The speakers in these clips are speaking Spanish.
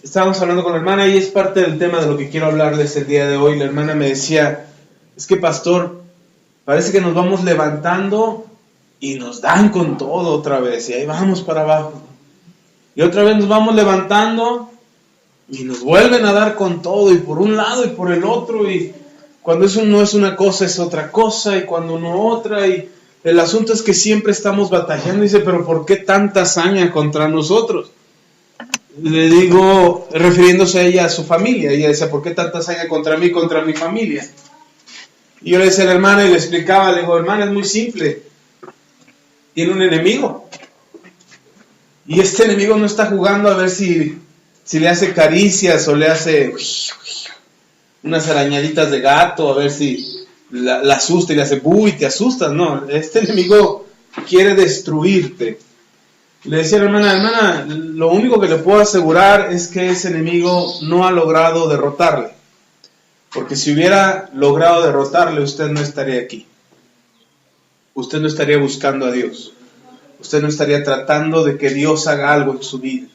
estábamos hablando con la hermana y es parte del tema de lo que quiero hablarles el día de hoy. La hermana me decía, es que pastor, parece que nos vamos levantando y nos dan con todo otra vez y ahí vamos para abajo. Y otra vez nos vamos levantando y nos vuelven a dar con todo y por un lado y por el otro, y cuando eso no es una cosa es otra cosa, y cuando no otra, y el asunto es que siempre estamos batallando. Dice, pero ¿por qué tanta hazaña contra nosotros? Le digo, refiriéndose a ella, a su familia, ella decía, ¿por qué tanta hazaña contra mí, contra mi familia? Y yo le decía a la hermana y le explicaba, le digo, hermana, es muy simple, tiene un enemigo, y este enemigo no está jugando a ver si le hace caricias o le hace unas arañaditas de gato, a ver si la asusta y le hace y te asustas. No, este enemigo quiere destruirte. Le decía a la hermana, lo único que le puedo asegurar es que ese enemigo no ha logrado derrotarle. Porque si hubiera logrado derrotarle, usted no estaría aquí. Usted no estaría buscando a Dios. Usted no estaría tratando de que Dios haga algo en su vida.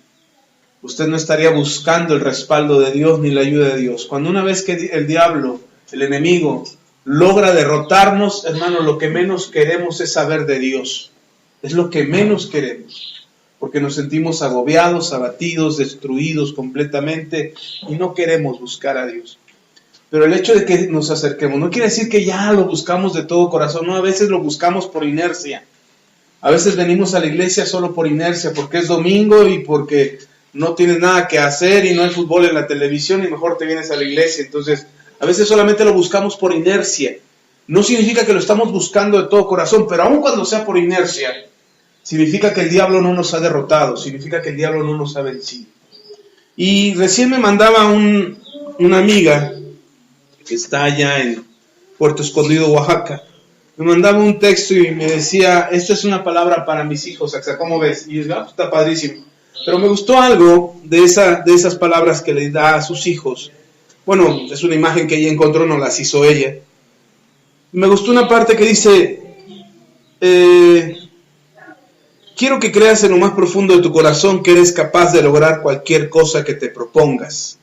Usted no estaría buscando el respaldo de Dios ni la ayuda de Dios. Cuando una vez que el diablo, el enemigo, logra derrotarnos, hermano, lo que menos queremos es saber de Dios. Es lo que menos queremos. Porque nos sentimos agobiados, abatidos, destruidos completamente y no queremos buscar a Dios. Pero el hecho de que nos acerquemos no quiere decir que ya lo buscamos de todo corazón. No, a veces lo buscamos por inercia. A veces venimos a la iglesia solo por inercia, porque es domingo y porque no tienes nada que hacer y no hay fútbol en la televisión y mejor te vienes a la iglesia. Entonces, a veces solamente lo buscamos por inercia. No significa que lo estamos buscando de todo corazón, pero aun cuando sea por inercia, significa que el diablo no nos ha derrotado, significa que el diablo no nos ha vencido. Y recién me mandaba una amiga que está allá en Puerto Escondido, Oaxaca. Me mandaba un texto y me decía, esta es una palabra para mis hijos, Axa, ¿cómo ves? Y yo, está padrísimo. Pero me gustó algo de esas palabras que le da a sus hijos. Bueno, es una imagen que ella encontró, no las hizo ella. Me gustó una parte que dice, quiero que creas en lo más profundo de tu corazón que eres capaz de lograr cualquier cosa que te propongas.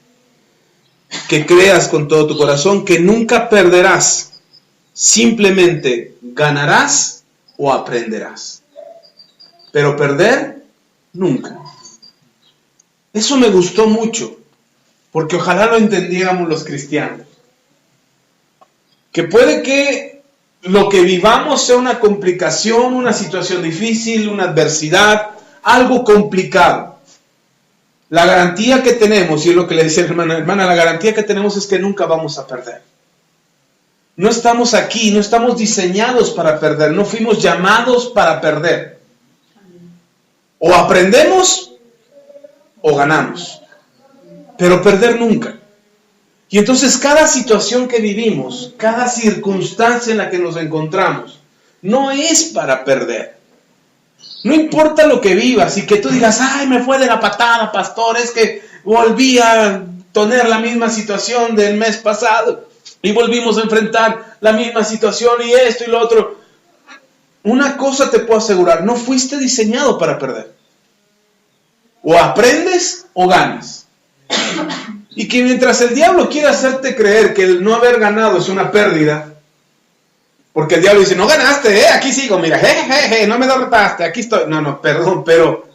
Que creas con todo tu corazón que nunca perderás, simplemente ganarás o aprenderás. Pero perder, nunca. Eso me gustó mucho, porque ojalá lo entendiéramos los cristianos. Que puede que lo que vivamos sea una complicación, una situación difícil, una adversidad, algo complicado. La garantía que tenemos, y es lo que le decía la hermana, la garantía que tenemos es que nunca vamos a perder. No estamos aquí, no estamos diseñados para perder, no fuimos llamados para perder. O aprendemos o ganamos, pero perder nunca. Y entonces cada situación que vivimos, cada circunstancia en la que nos encontramos, no es para perder. No importa lo que vivas y que tú digas, ay, me fue de la patada, pastor, es que volví a tener la misma situación del mes pasado y volvimos a enfrentar la misma situación y esto y lo otro. Una cosa te puedo asegurar, no fuiste diseñado para perder. O aprendes o ganas. Y que mientras el diablo quiere hacerte creer que el no haber ganado es una pérdida, porque el diablo dice, no ganaste, aquí sigo, mira, no me derrotaste, aquí estoy. No, perdón, pero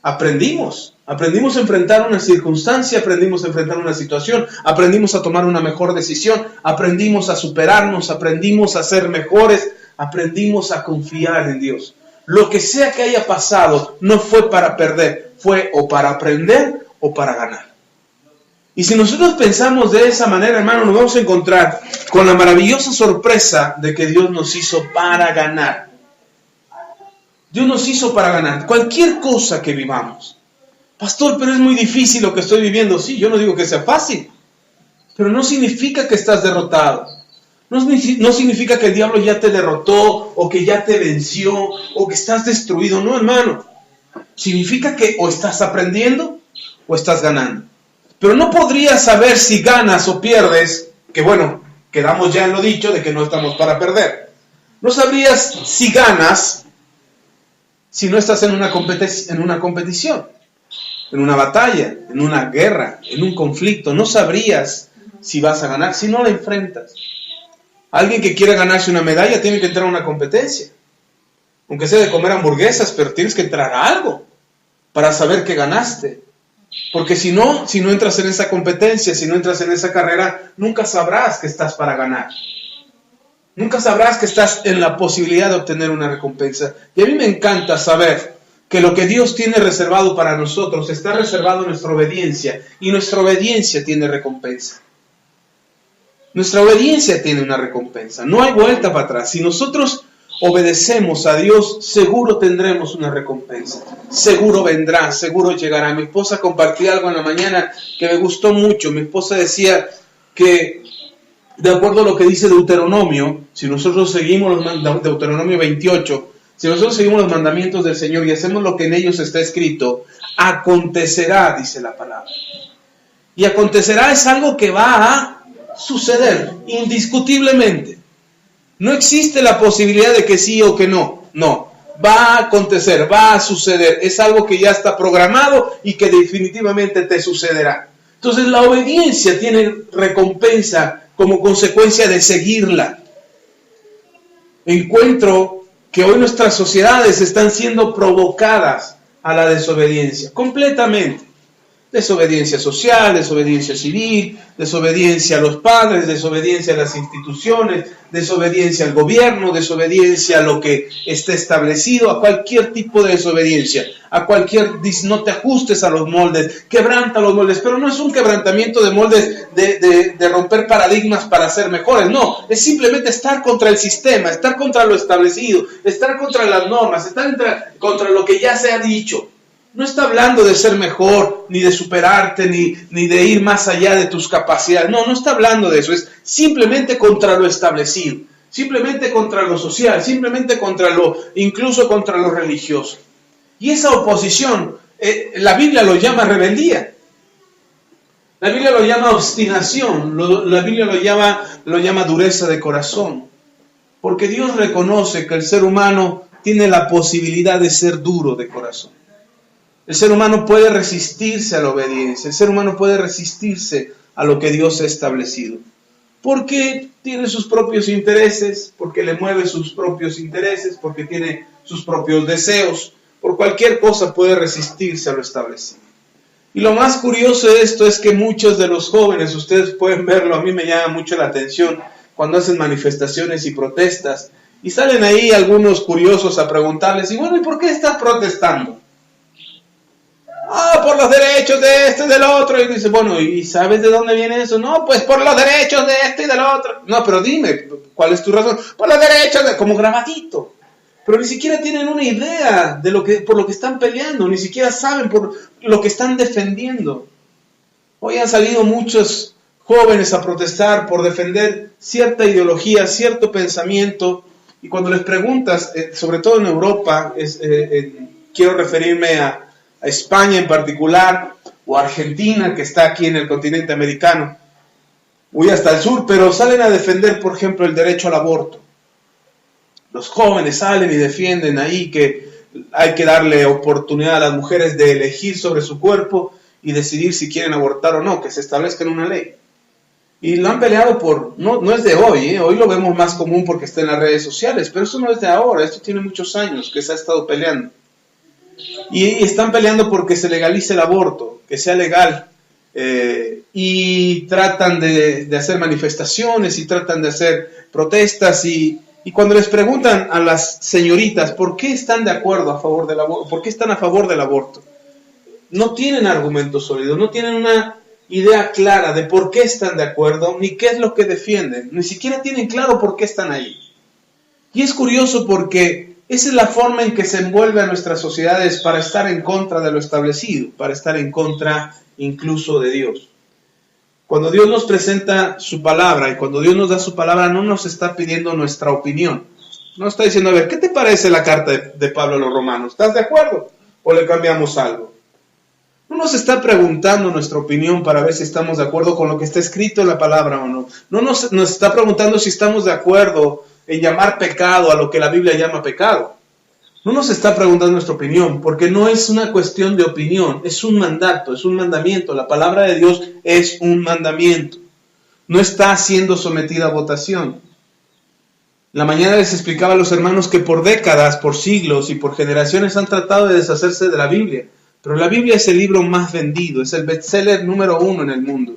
aprendimos a enfrentar una circunstancia, aprendimos a enfrentar una situación, aprendimos a tomar una mejor decisión, aprendimos a superarnos, aprendimos a ser mejores, aprendimos a confiar en Dios. Lo que sea que haya pasado no fue para perder, fue o para aprender o para ganar. Y si nosotros pensamos de esa manera, hermano, nos vamos a encontrar con la maravillosa sorpresa de que Dios nos hizo para ganar. Dios nos hizo para ganar cualquier cosa que vivamos. Pastor, pero es muy difícil lo que estoy viviendo. Sí, yo no digo que sea fácil, pero no significa que estás derrotado. No significa que el diablo ya te derrotó o que ya te venció o que estás destruido. No, hermano. Significa que o estás aprendiendo o estás ganando. Pero no podrías saber si ganas o pierdes, que bueno, quedamos ya en lo dicho de que no estamos para perder. No sabrías si ganas si no estás en una competición. en una batalla, en una guerra, en un conflicto. No sabrías si vas a ganar si no la enfrentas. Alguien que quiera ganarse una medalla tiene que entrar a una competencia. Aunque sea de comer hamburguesas, pero tienes que entrar a algo para saber que ganaste. Porque si no entras en esa competencia, si no entras en esa carrera, nunca sabrás que estás para ganar. Nunca sabrás que estás en la posibilidad de obtener una recompensa. Y a mí me encanta saber que lo que Dios tiene reservado para nosotros está reservado en nuestra obediencia. Y nuestra obediencia tiene recompensa. Nuestra obediencia tiene una recompensa. No hay vuelta para atrás. Si nosotros obedecemos a Dios, seguro tendremos una recompensa. Seguro vendrá, seguro llegará. Mi esposa compartía algo en la mañana que me gustó mucho. Mi esposa decía que, de acuerdo a lo que dice Deuteronomio, si nosotros seguimos Deuteronomio 28, si nosotros seguimos los mandamientos del Señor y hacemos lo que en ellos está escrito, acontecerá, dice la palabra. Y acontecerá es algo que va a suceder, indiscutiblemente. No existe la posibilidad de que sí o que no. No, va a acontecer, va a suceder. Es algo que ya está programado y que definitivamente te sucederá. Entonces la obediencia tiene recompensa como consecuencia de seguirla. Encuentro que hoy nuestras sociedades están siendo provocadas a la desobediencia, completamente. Desobediencia social, desobediencia civil, desobediencia a los padres, desobediencia a las instituciones, desobediencia al gobierno, desobediencia a lo que esté establecido, a cualquier tipo de desobediencia, a cualquier, no te ajustes a los moldes, quebranta los moldes, pero no es un quebrantamiento de moldes de romper paradigmas para ser mejores, no, es simplemente estar contra el sistema, estar contra lo establecido, estar contra las normas, estar contra lo que ya se ha dicho. No está hablando de ser mejor, ni de superarte, ni de ir más allá de tus capacidades. No está hablando de eso. Es simplemente contra lo establecido. Simplemente contra lo social. Simplemente incluso contra lo religioso. Y esa oposición, la Biblia lo llama rebeldía. La Biblia lo llama obstinación. La Biblia lo llama dureza de corazón. Porque Dios reconoce que el ser humano tiene la posibilidad de ser duro de corazón. El ser humano puede resistirse a la obediencia, el ser humano puede resistirse a lo que Dios ha establecido. Porque tiene sus propios intereses, porque le mueve sus propios intereses, porque tiene sus propios deseos. Por cualquier cosa puede resistirse a lo establecido. Y lo más curioso de esto es que muchos de los jóvenes, ustedes pueden verlo, a mí me llama mucho la atención, cuando hacen manifestaciones y protestas, y salen ahí algunos curiosos a preguntarles, y bueno, ¿y por qué estás protestando? Por los derechos de este y del otro. Y dice, bueno, ¿y sabes de dónde viene eso? No, pues por los derechos de este y del otro. No, pero dime, ¿cuál es tu razón? Por los derechos de... Como grabadito. Pero ni siquiera tienen una idea de por lo que están peleando. Ni siquiera saben por lo que están defendiendo. Hoy han salido muchos jóvenes a protestar por defender cierta ideología, cierto pensamiento. Y cuando les preguntas, sobre todo en Europa, quiero referirme a España en particular, o Argentina, que está aquí en el continente americano, voy hasta el sur, pero salen a defender, por ejemplo, el derecho al aborto. Los jóvenes salen y defienden ahí que hay que darle oportunidad a las mujeres de elegir sobre su cuerpo y decidir si quieren abortar o no, que se establezca en una ley. Y lo han peleado no es de hoy, hoy lo vemos más común porque está en las redes sociales, pero eso no es de ahora, esto tiene muchos años que se ha estado peleando. Y están peleando porque se legalice el aborto, que sea legal, y tratan de hacer manifestaciones y tratan de hacer protestas y cuando les preguntan a las señoritas por qué están de acuerdo a favor del aborto, por qué están a favor del aborto, no tienen argumentos sólidos, no tienen una idea clara de por qué están de acuerdo, ni qué es lo que defienden, ni siquiera tienen claro por qué están ahí. Y es curioso porque esa es la forma en que se envuelve a nuestras sociedades para estar en contra de lo establecido, para estar en contra incluso de Dios. Cuando Dios nos presenta su palabra y cuando Dios nos da su palabra, no nos está pidiendo nuestra opinión. No está diciendo, a ver, ¿qué te parece la carta de Pablo a los romanos? ¿Estás de acuerdo? ¿O le cambiamos algo? No nos está preguntando nuestra opinión para ver si estamos de acuerdo con lo que está escrito en la palabra o no. No nos está preguntando si estamos de acuerdo en llamar pecado a lo que la Biblia llama pecado. No nos está preguntando nuestra opinión, porque no es una cuestión de opinión, es un mandato, es un mandamiento. La palabra de Dios es un mandamiento. No está siendo sometida a votación. La mañana les explicaba a los hermanos que por décadas, por siglos y por generaciones han tratado de deshacerse de la Biblia. Pero la Biblia es el libro más vendido, es el bestseller número 1 en el mundo.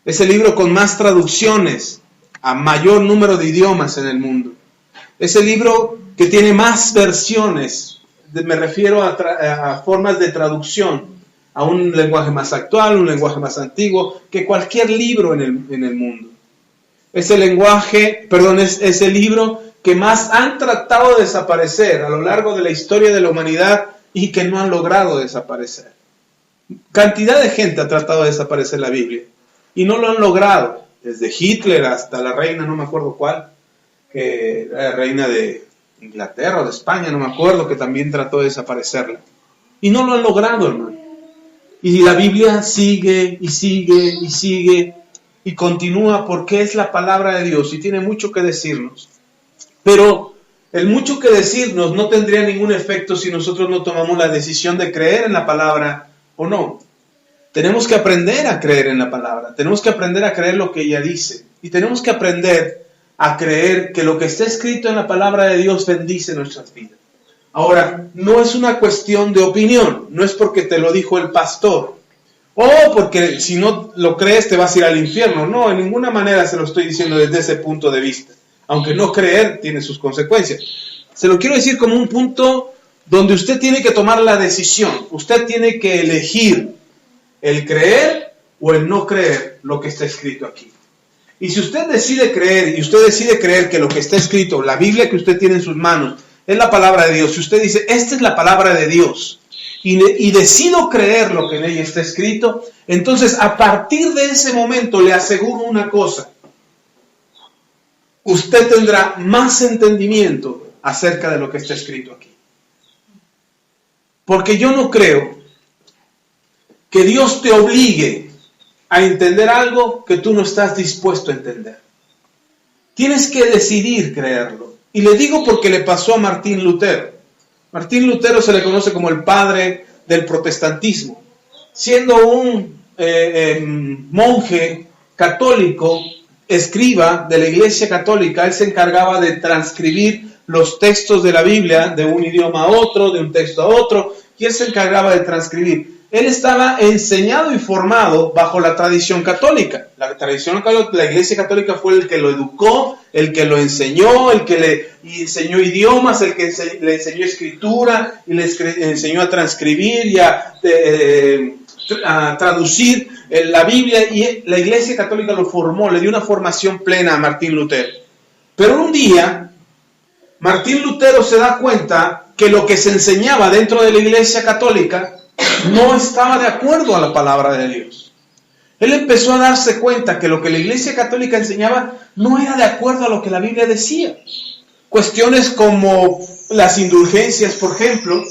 Es el libro con más traducciones a mayor número de idiomas en el mundo. Es el libro que tiene más versiones, me refiero a formas de traducción, a un lenguaje más actual, un lenguaje más antiguo, que cualquier libro en el mundo. Es el libro que más han tratado de desaparecer a lo largo de la historia de la humanidad y que no han logrado desaparecer. Cantidad de gente ha tratado de desaparecer la Biblia y no lo han logrado, desde Hitler hasta la reina, no me acuerdo cuál, que era la reina de Inglaterra o de España, no me acuerdo, que también trató de desaparecerla. Y no lo han logrado, hermano. Y la Biblia sigue y sigue y sigue y continúa porque es la palabra de Dios y tiene mucho que decirnos. Pero el mucho que decirnos no tendría ningún efecto si nosotros no tomamos la decisión de creer en la palabra o no. Tenemos que aprender a creer en la palabra, tenemos que aprender a creer lo que ella dice y tenemos que aprender a creer que lo que está escrito en la palabra de Dios bendice nuestras vidas. Ahora, no es una cuestión de opinión, no es porque te lo dijo el pastor, o porque si no lo crees te vas a ir al infierno. No, en ninguna manera se lo estoy diciendo desde ese punto de vista, aunque no creer tiene sus consecuencias. Se lo quiero decir como un punto donde usted tiene que tomar la decisión, usted tiene que elegir el creer o el no creer lo que está escrito aquí. Y si usted decide creer, y usted decide creer que lo que está escrito, la Biblia que usted tiene en sus manos, es la palabra de Dios, si usted dice, esta es la palabra de Dios, y decido creer lo que en ella está escrito, entonces a partir de ese momento le aseguro una cosa, usted tendrá más entendimiento acerca de lo que está escrito aquí. Porque yo no creo que Dios te obligue a entender algo que tú no estás dispuesto a entender. Tienes que decidir creerlo. Y le digo porque le pasó a Martín Lutero. Martín Lutero se le conoce como el padre del protestantismo. Siendo un monje católico, escriba de la Iglesia Católica, él se encargaba de transcribir los textos de la Biblia de un idioma a otro, de un texto a otro, y él se encargaba de transcribir. Él estaba enseñado y formado bajo la tradición católica. La Iglesia Católica fue el que lo educó, el que lo enseñó, el que le enseñó idiomas, el que le enseñó escritura, y le enseñó a transcribir y a traducir la Biblia. Y la Iglesia Católica lo formó, le dio una formación plena a Martín Lutero. Pero un día, Martín Lutero se da cuenta que lo que se enseñaba dentro de la Iglesia Católica no estaba de acuerdo a la palabra de Dios. Él empezó a darse cuenta que lo que la Iglesia Católica enseñaba no era de acuerdo a lo que la Biblia decía. Cuestiones como las indulgencias, por ejemplo,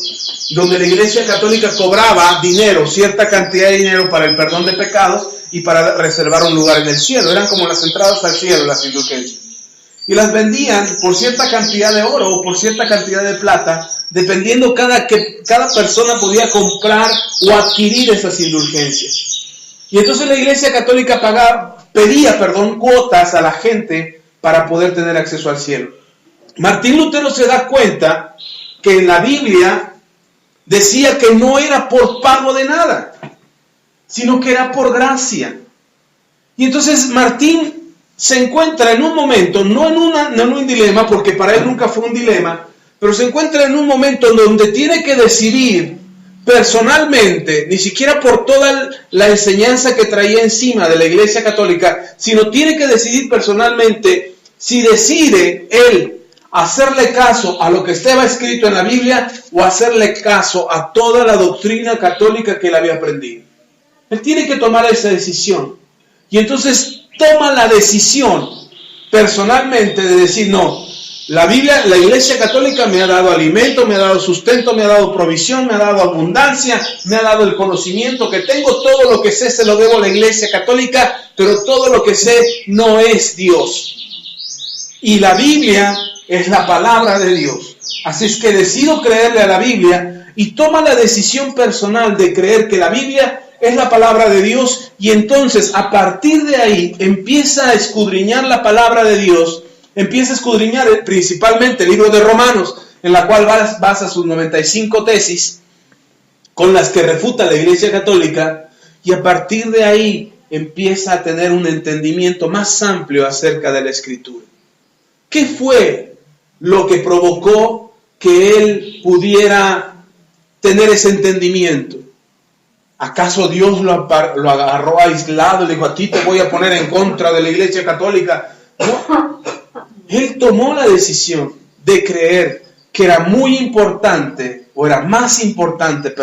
donde la Iglesia Católica cobraba dinero, cierta cantidad de dinero para el perdón de pecados y para reservar un lugar en el cielo. Eran como las entradas al cielo, las indulgencias. Y las vendían por cierta cantidad de oro o por cierta cantidad de plata, dependiendo que cada persona podía comprar o adquirir esas indulgencias. Y entonces la Iglesia Católica pedía cuotas a la gente para poder tener acceso al cielo. Martín Lutero se da cuenta que en la Biblia decía que no era por pago de nada, sino que era por gracia. Y entonces Martín se encuentra en un momento, no en un dilema, porque para él nunca fue un dilema, pero se encuentra en un momento donde tiene que decidir personalmente, ni siquiera por toda la enseñanza que traía encima de la Iglesia Católica, sino tiene que decidir personalmente si decide él hacerle caso a lo que estaba escrito en la Biblia o hacerle caso a toda la doctrina católica que él había aprendido. Él tiene que tomar esa decisión. Y entonces toma la decisión personalmente de decir, no, la Biblia, la Iglesia Católica me ha dado alimento, me ha dado sustento, me ha dado provisión, me ha dado abundancia, me ha dado el conocimiento que tengo, todo lo que sé se lo debo a la Iglesia Católica, pero todo lo que sé no es Dios. Y la Biblia es la palabra de Dios. Así es que decido creerle a la Biblia y toma la decisión personal de creer que la Biblia es la palabra de Dios, y entonces a partir de ahí empieza a escudriñar la palabra de Dios, empieza a escudriñar principalmente el libro de Romanos, en la cual basa sus 95 tesis con las que refuta la Iglesia Católica, y a partir de ahí empieza a tener un entendimiento más amplio acerca de la Escritura. ¿Qué fue lo que provocó que él pudiera tener ese entendimiento? ¿Acaso Dios lo agarró aislado y le dijo, a ti te voy a poner en contra de la Iglesia Católica? No. Él tomó la decisión de creer que era muy importante, o era más importante,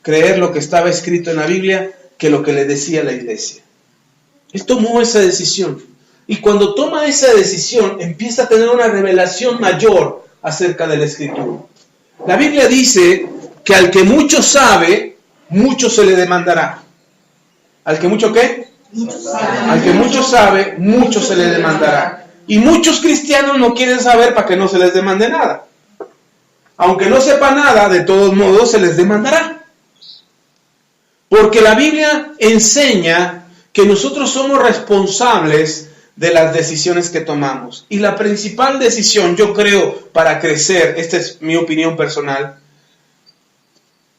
creer lo que estaba escrito en la Biblia que lo que le decía la Iglesia. Él tomó esa decisión. Y cuando toma esa decisión, empieza a tener una revelación mayor acerca de la Escritura. La Biblia dice que al que mucho sabe, mucho se le demandará. ¿Al que mucho qué? Al que mucho sabe, mucho se le demandará. Y muchos cristianos no quieren saber para que no se les demande nada. Aunque no sepa nada, de todos modos se les demandará. Porque la Biblia enseña que nosotros somos responsables de las decisiones que tomamos. Y la principal decisión, yo creo, para crecer, esta es mi opinión personal,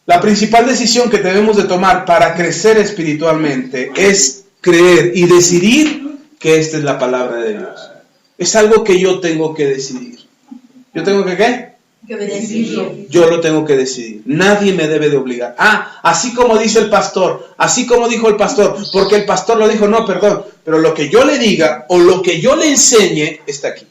la principal decisión que debemos de tomar para crecer espiritualmente es creer y decidir que esta es la palabra de Dios. Es algo que yo tengo que decidir. ¿Yo tengo que qué? Que decidir. Yo lo tengo que decidir. Nadie me debe de obligar. Así como dice el pastor, así como dijo el pastor, porque el pastor lo dijo, no, perdón, pero lo que yo le diga o lo que yo le enseñe está aquí.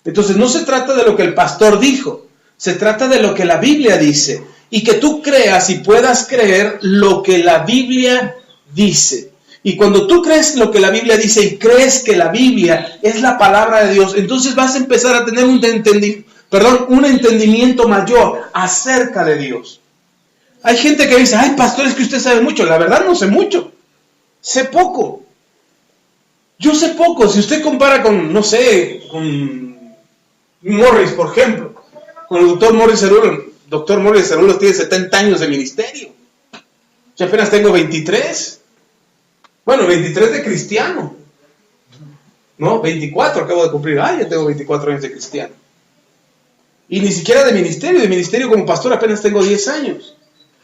Entonces no se trata de lo que el pastor dijo, se trata de lo que la Biblia dice, y que tú creas y puedas creer lo que la Biblia dice. Y cuando tú crees lo que la Biblia dice y crees que la Biblia es la palabra de Dios, entonces vas a empezar a tener un entendimiento mayor acerca de Dios. Hay gente que dice, ay, pastor, es que usted sabe mucho. La verdad no sé mucho, sé poco. Yo sé poco. Si usted compara con, no sé, con Morris, por ejemplo, con el doctor Morris Cerulo. Doctor Morris Cerulo tiene 70 años de ministerio. Yo apenas tengo 23. Bueno, 23 de cristiano. No, 24 acabo de cumplir. Ya tengo 24 años de cristiano. Y ni siquiera de ministerio como pastor apenas tengo 10 años.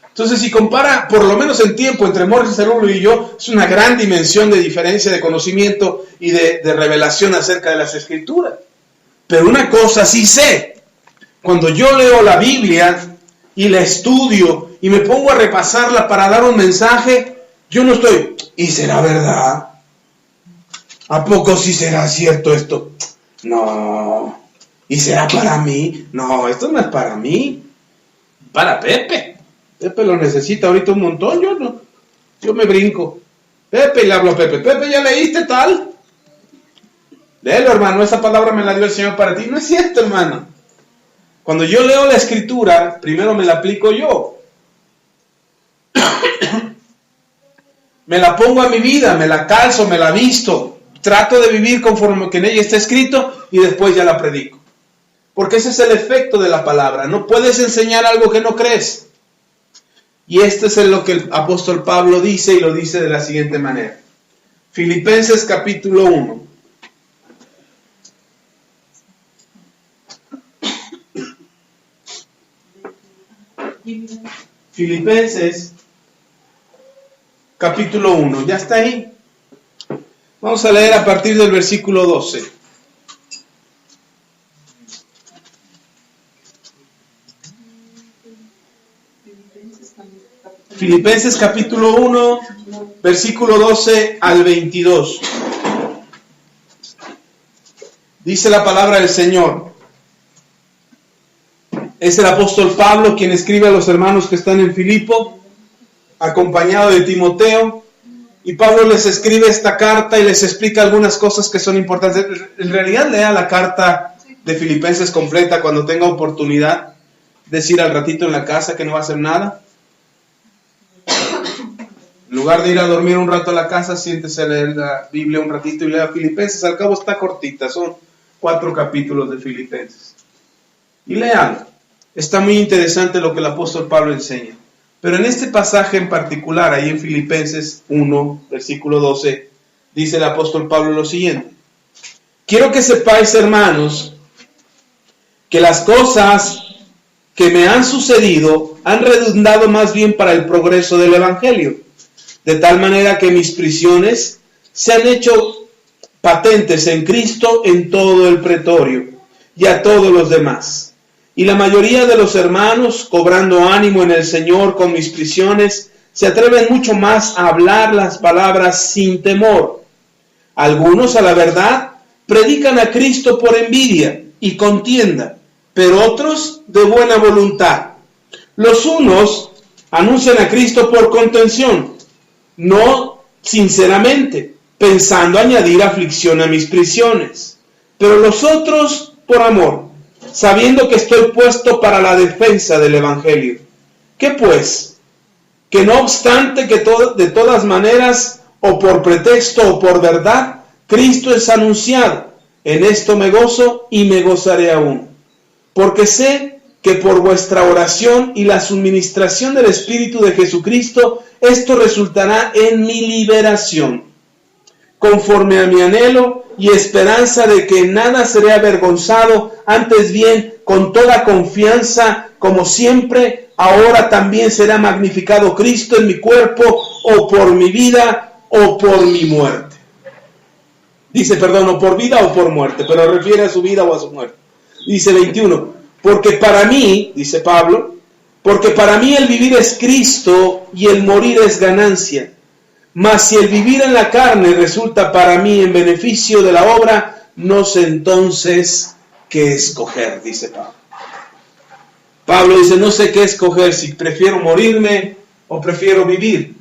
Entonces, si compara, por lo menos en tiempo, entre Morris Cerulo y yo, es una gran dimensión de diferencia de conocimiento y de revelación acerca de las Escrituras. Pero una cosa sí sé. Cuando yo leo la Biblia y la estudio y me pongo a repasarla para dar un mensaje, yo no estoy, ¿y será verdad? ¿A poco sí será cierto esto? No. ¿Y será para mí? No, esto no es para mí. Para Pepe. Pepe lo necesita ahorita un montón, yo no. Yo me brinco. Pepe, le hablo a Pepe. Pepe, ¿ya leíste tal? Léelo, hermano, esa palabra me la dio el Señor para ti. No es cierto, hermano. Cuando yo leo la Escritura, primero me la aplico yo. Me la pongo a mi vida, me la calzo, me la visto. Trato de vivir conforme que en ella está escrito y después ya la predico. Porque ese es el efecto de la palabra. No puedes enseñar algo que no crees. Y este es lo que el apóstol Pablo dice, y lo dice de la siguiente manera. Filipenses capítulo 1. Filipenses capítulo 1. ¿Ya está ahí? Vamos a leer a partir del versículo 12. Filipenses capítulo 1, versículo 12 al 22. Dice la palabra del Señor. Es el apóstol Pablo quien escribe a los hermanos que están en Filipo, acompañado de Timoteo. Y Pablo les escribe esta carta y les explica algunas cosas que son importantes. En realidad lea la carta de Filipenses completa cuando tenga oportunidad. Decir al ratito en la casa que no va a hacer nada. En lugar de ir a dormir un rato a la casa, siéntese a leer la Biblia un ratito y lea Filipenses. Al cabo está cortita, son 4 capítulos de Filipenses. Y lean, está muy interesante lo que el apóstol Pablo enseña. Pero en este pasaje en particular, ahí en Filipenses 1, versículo 12, dice el apóstol Pablo lo siguiente: quiero que sepáis, hermanos, que las cosas que me han sucedido han redundado más bien para el progreso del Evangelio, de tal manera que mis prisiones se han hecho patentes en Cristo en todo el pretorio y a todos los demás. Y la mayoría de los hermanos, cobrando ánimo en el Señor con mis prisiones, se atreven mucho más a hablar las palabras sin temor. Algunos, a la verdad, predican a Cristo por envidia y contienda, pero otros de buena voluntad. Los unos anuncian a Cristo por contención, no sinceramente, pensando añadir aflicción a mis prisiones, pero los otros por amor, sabiendo que estoy puesto para la defensa del Evangelio. ¿Qué pues? Que no obstante que de todas maneras, o por pretexto o por verdad, Cristo es anunciado. En esto me gozo y me gozaré aún, porque sé que por vuestra oración y la suministración del Espíritu de Jesucristo, esto resultará en mi liberación, conforme a mi anhelo y esperanza de que en nada seré avergonzado, antes bien, con toda confianza, como siempre, ahora también será magnificado Cristo en mi cuerpo, o por mi vida, o por mi muerte. Dice, perdón, o por vida o por muerte, pero refiere a su vida o a su muerte. Dice 21, porque para mí, dice Pablo, porque para mí el vivir es Cristo y el morir es ganancia. Mas si el vivir en la carne resulta para mí en beneficio de la obra, no sé entonces qué escoger, dice Pablo. Pablo dice, no sé qué escoger, si prefiero morirme o prefiero vivir.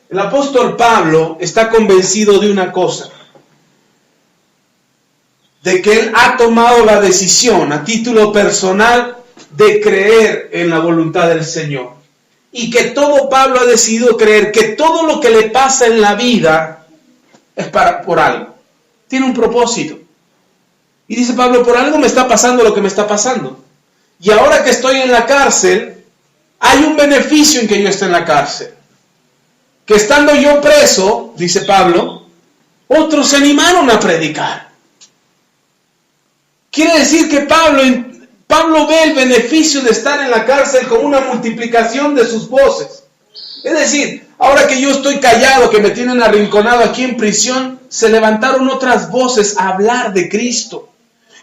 El apóstol Pablo está convencido de una cosa, de que él ha tomado la decisión a título personal de creer en la voluntad del Señor. Y que todo Pablo ha decidido creer que todo lo que le pasa en la vida es por algo. Tiene un propósito. Y dice Pablo, por algo me está pasando lo que me está pasando. Y ahora que estoy en la cárcel, hay un beneficio en que yo esté en la cárcel. Que estando yo preso, dice Pablo, otros se animaron a predicar. Quiere decir que Pablo ve el beneficio de estar en la cárcel como una multiplicación de sus voces. Es decir, ahora que yo estoy callado, que me tienen arrinconado aquí en prisión, se levantaron otras voces a hablar de Cristo.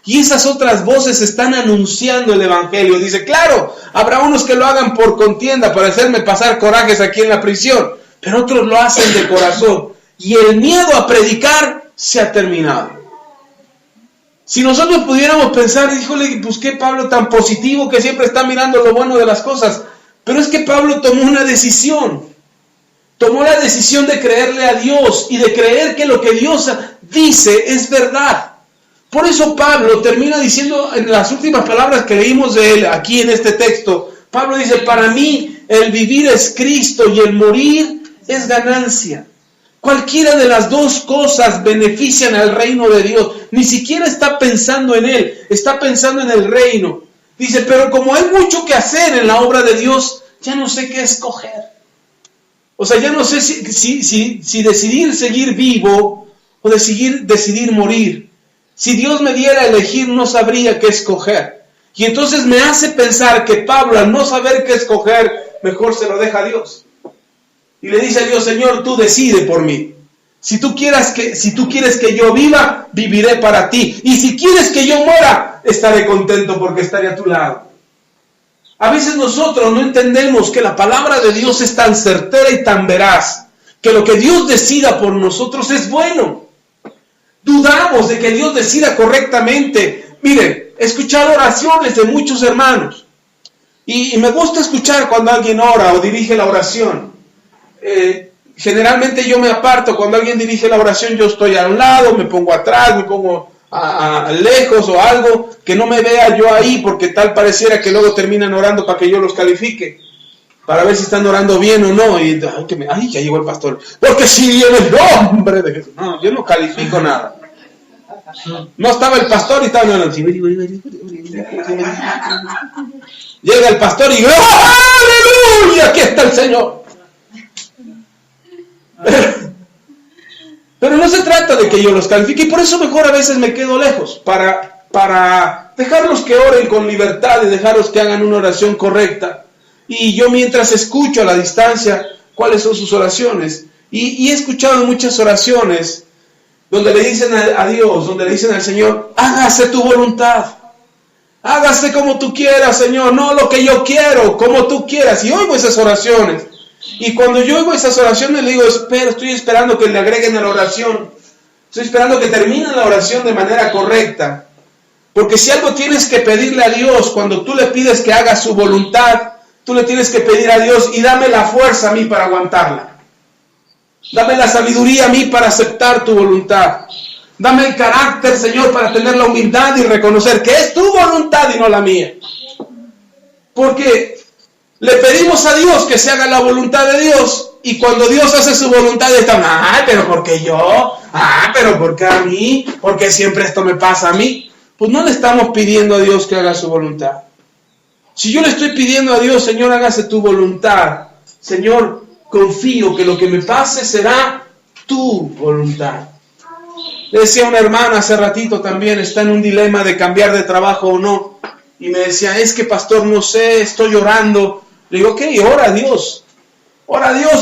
Y esas otras voces están anunciando el Evangelio. Dice, claro, habrá unos que lo hagan por contienda, para hacerme pasar corajes aquí en la prisión, pero otros lo hacen de corazón. Y el miedo a predicar se ha terminado. Si nosotros pudiéramos pensar, híjole, pues qué Pablo tan positivo que siempre está mirando lo bueno de las cosas. Pero es que Pablo tomó una decisión. Tomó la decisión de creerle a Dios y de creer que lo que Dios dice es verdad. Por eso Pablo termina diciendo en las últimas palabras que leímos de él aquí en este texto. Pablo dice, para mí el vivir es Cristo y el morir es ganancia. Cualquiera de las dos cosas benefician al reino de Dios. Ni siquiera está pensando en él, está pensando en el reino. Dice, pero como hay mucho que hacer en la obra de Dios, ya no sé qué escoger. O sea, ya no sé si decidir seguir vivo o decidir morir. Si Dios me diera a elegir, no sabría qué escoger. Y entonces me hace pensar que Pablo, al no saber qué escoger, mejor se lo deja a Dios. Y le dice a Dios, Señor, tú decide por mí. Si tú quieres que yo viva, viviré para ti. Y si quieres que yo muera, estaré contento porque estaré a tu lado. A veces nosotros no entendemos que la palabra de Dios es tan certera y tan veraz, que lo que Dios decida por nosotros es bueno. Dudamos de que Dios decida correctamente. Miren, he escuchado oraciones de muchos hermanos. Y me gusta escuchar cuando alguien ora o dirige la oración. Generalmente yo me aparto cuando alguien dirige la oración, yo estoy a un lado, me pongo atrás, me pongo a lejos o algo, que no me vea yo ahí, porque tal pareciera que luego terminan orando para que yo los califique, para ver si están orando bien o no. Y ya llegó el pastor, porque si en el nombre de Jesús, no, yo no califico nada. No estaba el pastor y estaba... Llega el pastor y... ¡Aleluya! Aquí está el Señor. Pero no se trata de que yo los califique, y por eso mejor a veces me quedo lejos, para dejarlos que oren con libertad y dejarlos que hagan una oración correcta. Y yo mientras escucho a la distancia cuáles son sus oraciones, y he escuchado muchas oraciones donde le dicen a Dios, donde le dicen al Señor, hágase tu voluntad, hágase como tú quieras, Señor, no lo que yo quiero, como tú quieras. Y oigo esas oraciones. Y cuando yo oigo esas oraciones, le digo, estoy esperando que le agreguen a la oración. Estoy esperando que termine la oración de manera correcta. Porque si algo tienes que pedirle a Dios, cuando tú le pides que haga su voluntad, tú le tienes que pedir a Dios, y dame la fuerza a mí para aguantarla. Dame la sabiduría a mí para aceptar tu voluntad. Dame el carácter, Señor, para tener la humildad y reconocer que es tu voluntad y no la mía. Porque le pedimos a Dios que se haga la voluntad de Dios, y cuando Dios hace su voluntad estamos, pero ¿por qué yo? Pero ¿por qué a mí? ¿Por qué siempre esto me pasa a mí? Pues no le estamos pidiendo a Dios que haga su voluntad. Si yo le estoy pidiendo a Dios, Señor, hágase tu voluntad, Señor, confío que lo que me pase será tu voluntad. Le decía a una hermana hace ratito también, está en un dilema de cambiar de trabajo o no, y me decía, es que pastor, no sé, estoy llorando. Le digo, ok, ora a Dios,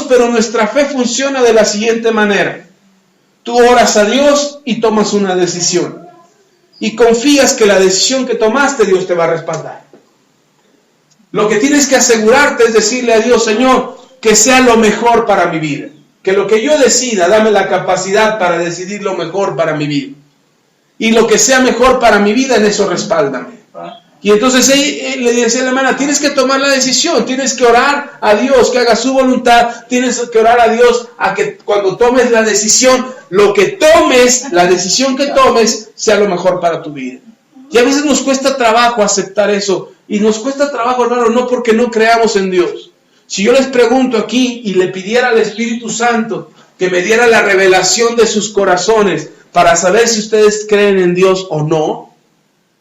pero nuestra fe funciona de la siguiente manera. Tú oras a Dios y tomas una decisión, y confías que la decisión que tomaste, Dios te va a respaldar. Lo que tienes que asegurarte es decirle a Dios, Señor, que sea lo mejor para mi vida. Que lo que yo decida, dame la capacidad para decidir lo mejor para mi vida. Y lo que sea mejor para mi vida, en eso respáldame. Y entonces él le decía a la hermana, tienes que tomar la decisión, tienes que orar a Dios, que haga su voluntad, tienes que orar a Dios a que cuando tomes la decisión, lo que tomes, la decisión que tomes, sea lo mejor para tu vida. Y a veces nos cuesta trabajo aceptar eso. Y nos cuesta trabajo, hermano, no porque no creamos en Dios. Si yo les pregunto aquí y le pidiera al Espíritu Santo que me diera la revelación de sus corazones para saber si ustedes creen en Dios o no,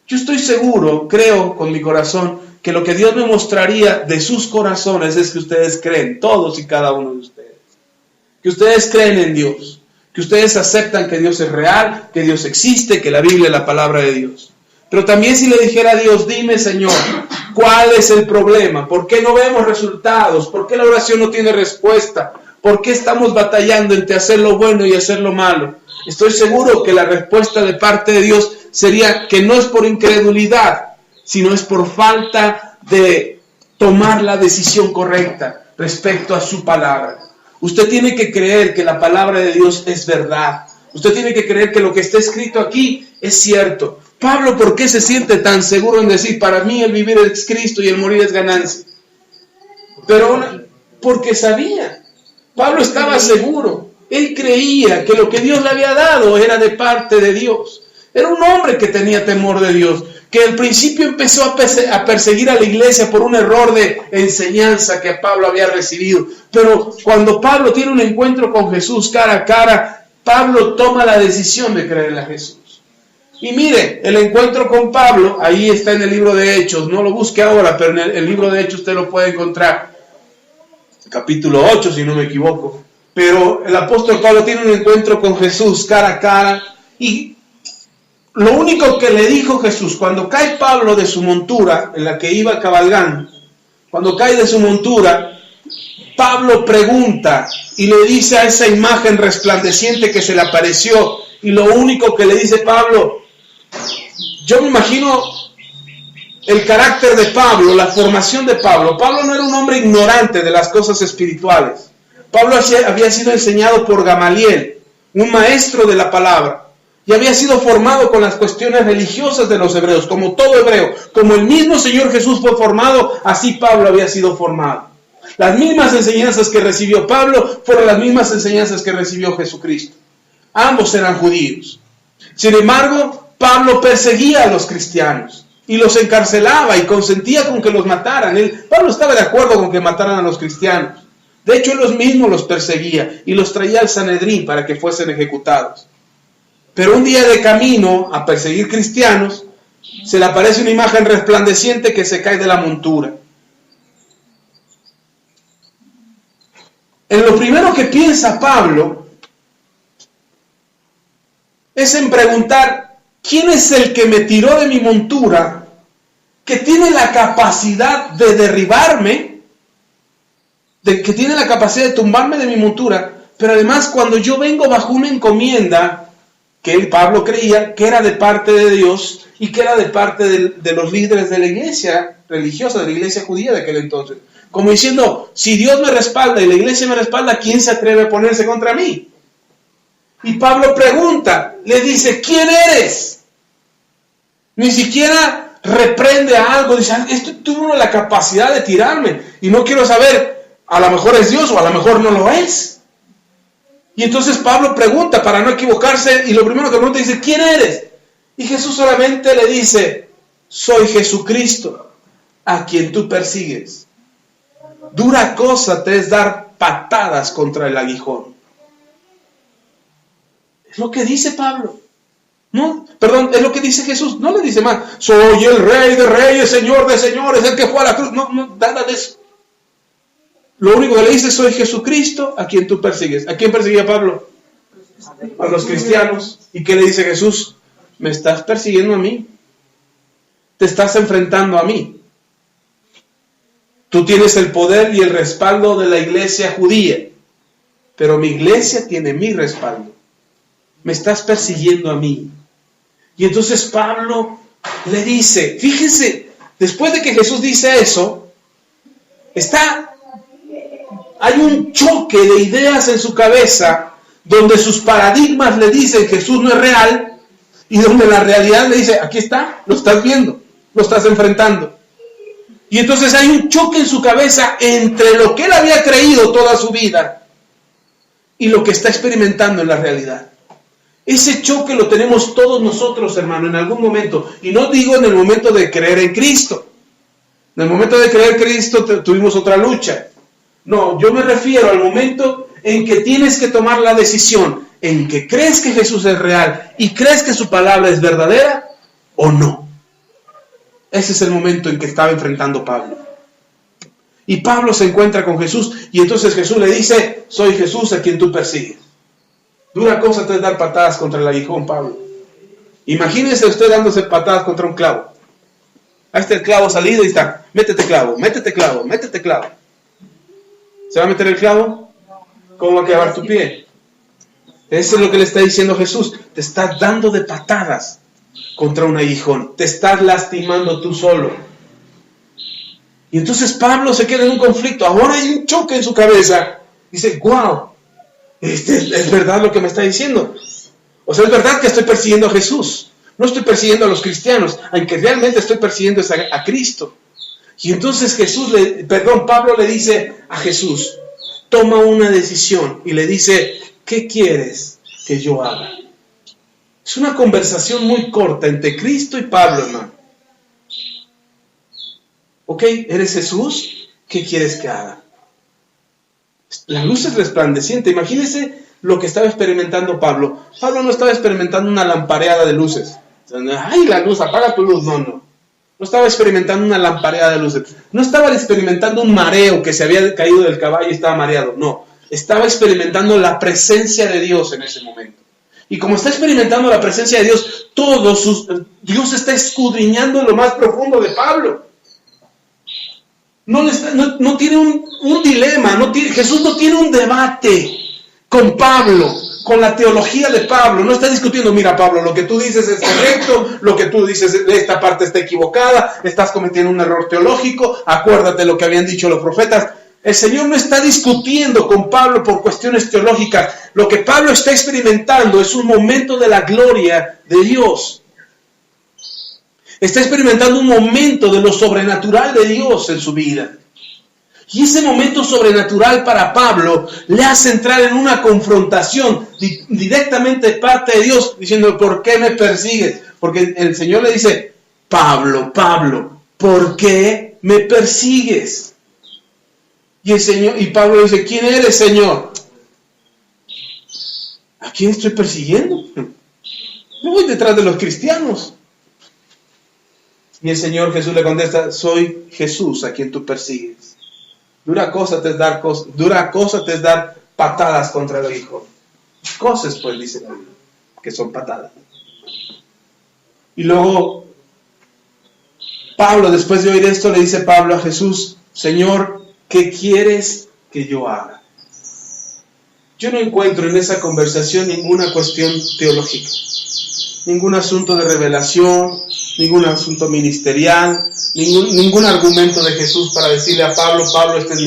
yo estoy seguro, creo con mi corazón, que lo que Dios me mostraría de sus corazones es que ustedes creen, todos y cada uno de ustedes. Que ustedes creen en Dios, que ustedes aceptan que Dios es real, que Dios existe, que la Biblia es la palabra de Dios. Pero también si le dijera a Dios, dime, Señor, ¿cuál es el problema? ¿Por qué no vemos resultados? ¿Por qué la oración no tiene respuesta? ¿Por qué estamos batallando entre hacer lo bueno y hacer lo malo? Estoy seguro que la respuesta de parte de Dios sería que no es por incredulidad, sino es por falta de tomar la decisión correcta respecto a su palabra. Usted tiene que creer que la palabra de Dios es verdad. Usted tiene que creer que lo que está escrito aquí es cierto. Pablo, ¿por qué se siente tan seguro en decir, para mí el vivir es Cristo y el morir es ganancia? Pero porque sabía. Pablo estaba seguro. Él creía que lo que Dios le había dado era de parte de Dios. Era un hombre que tenía temor de Dios, que al principio empezó a perseguir a la iglesia por un error de enseñanza que Pablo había recibido. Pero cuando Pablo tiene un encuentro con Jesús cara a cara, Pablo toma la decisión de creerle a Jesús. Y mire, el encuentro con Pablo, ahí está en el libro de Hechos, no lo busque ahora, pero en el libro de Hechos usted lo puede encontrar, capítulo 8 si no me equivoco. Pero el apóstol Pablo tiene un encuentro con Jesús cara a cara, y lo único que le dijo Jesús, cuando cae Pablo de su montura, en la que iba cabalgando, cuando cae de su montura, Pablo pregunta y le dice a esa imagen resplandeciente que se le apareció, y lo único que le dice Pablo, yo me imagino el carácter de Pablo, la formación de Pablo. Pablo no era un hombre ignorante de las cosas espirituales. Pablo había sido enseñado por Gamaliel, un maestro de la palabra, y había sido formado con las cuestiones religiosas de los hebreos, como todo hebreo. Como el mismo Señor Jesús fue formado, así Pablo había sido formado. Las mismas enseñanzas que recibió Pablo fueron las mismas enseñanzas que recibió Jesucristo. Ambos eran judíos. Sin embargo, Pablo perseguía a los cristianos y los encarcelaba y consentía con que los mataran. Pablo estaba de acuerdo con que mataran a los cristianos. De hecho, él mismo los perseguía y los traía al Sanedrín para que fuesen ejecutados. Pero un día de camino a perseguir cristianos, se le aparece una imagen resplandeciente que se cae de la montura. En lo primero que piensa Pablo es en preguntar, ¿quién es el que me tiró de mi montura, que tiene la capacidad de derribarme, que tiene la capacidad de tumbarme de mi montura? Pero además, cuando yo vengo bajo una encomienda, que Pablo creía que era de parte de Dios y que era de parte de los líderes de la iglesia religiosa, de la iglesia judía de aquel entonces. Como diciendo, si Dios me respalda y la iglesia me respalda, ¿quién se atreve a ponerse contra mí? Y Pablo pregunta, le dice, ¿quién eres? Ni siquiera reprende a algo, dice, esto tuvo la capacidad de tirarme y no quiero saber, a lo mejor es Dios o a lo mejor no lo es. Y entonces Pablo pregunta para no equivocarse y lo primero que pregunta dice, ¿quién eres? Y Jesús solamente le dice, soy Jesucristo, a quien tú persigues. Dura cosa te es dar patadas contra el aguijón. Es lo que dice Pablo. No, perdón, es lo que dice Jesús. No le dice más, soy el Rey de reyes, Señor de señores, el que fue a la cruz. No, nada de eso. Lo único que le dice, soy Jesucristo, a quien tú persigues. ¿A quién perseguía Pablo? A los cristianos. ¿Y qué le dice Jesús? Me estás persiguiendo a mí. Te estás enfrentando a mí. Tú tienes el poder y el respaldo de la iglesia judía, pero mi iglesia tiene mi respaldo. Me estás persiguiendo a mí. Y entonces Pablo le dice, fíjense, después de que Jesús dice eso, hay un choque de ideas en su cabeza, donde sus paradigmas le dicen Jesús no es real, y donde la realidad le dice, aquí está, lo estás viendo, lo estás enfrentando. Y entonces hay un choque en su cabeza entre lo que él había creído toda su vida y lo que está experimentando en la realidad. Ese choque lo tenemos todos nosotros, hermano, en algún momento. Y no digo en el momento de creer en Cristo. En el momento de creer en Cristo tuvimos otra lucha. No, yo me refiero al momento en que tienes que tomar la decisión, en que crees que Jesús es real y crees que su palabra es verdadera o no. Ese es el momento en que estaba enfrentando Pablo. Y Pablo se encuentra con Jesús y entonces Jesús le dice, soy Jesús a quien tú persigues. Dura cosa te es dar patadas contra el aguijón, Pablo. Imagínese usted dándose patadas contra un clavo. Ahí está el clavo salido y está, métete clavo, métete clavo, métete clavo. ¿Se va a meter el clavo? ¿Cómo va a quedar tu pie? Eso es lo que le está diciendo Jesús. Te estás dando de patadas contra un aguijón. Te estás lastimando tú solo. Y entonces Pablo se queda en un conflicto. Ahora hay un choque en su cabeza. Dice, wow, es verdad lo que me está diciendo. O sea, es verdad que estoy persiguiendo a Jesús. No estoy persiguiendo a los cristianos, aunque realmente estoy persiguiendo a Cristo. Y entonces Pablo le dice a Jesús, toma una decisión y le dice, ¿qué quieres que yo haga? Es una conversación muy corta entre Cristo y Pablo, hermano. Ok, ¿eres Jesús? ¿Qué quieres que haga? La luz es resplandeciente. Imagínense lo que estaba experimentando Pablo. Pablo no estaba experimentando una lampareada de luces. ¡Ay, la luz! Apaga tu luz. No estaba experimentando una lampareada de luces. No estaba experimentando un mareo que se había caído del caballo y estaba mareado. No, estaba experimentando la presencia de Dios en ese momento. Y como está experimentando la presencia de Dios, Dios está escudriñando en lo más profundo de Pablo. No tiene un dilema, Jesús no tiene un debate con Pablo, con la teología de Pablo. No está discutiendo, mira Pablo, lo que tú dices es correcto, lo que tú dices, esta parte está equivocada, estás cometiendo un error teológico, acuérdate lo que habían dicho los profetas. El Señor no está discutiendo con Pablo por cuestiones teológicas. Lo que Pablo está experimentando es un momento de la gloria de Dios. Está experimentando un momento de lo sobrenatural de Dios en su vida. Y ese momento sobrenatural para Pablo le hace entrar en una confrontación directamente de parte de Dios, diciendo, ¿por qué me persigues? Porque el Señor le dice, Pablo, ¿por qué me persigues? Y Pablo dice, ¿quién eres, Señor? ¿A quién estoy persiguiendo? Yo voy detrás de los cristianos. Y el Señor Jesús le contesta, soy Jesús a quien tú persigues. Dura cosa te es dar patadas contra el hijo. Cosas, pues, dice la Biblia, que son patadas. Y luego, Pablo, después de oír esto, le dice Pablo a Jesús, Señor, ¿qué quieres que yo haga? Yo no encuentro en esa conversación ninguna cuestión teológica, ningún asunto de revelación, ningún asunto ministerial, ningún argumento de Jesús para decirle a Pablo, Pablo, esta es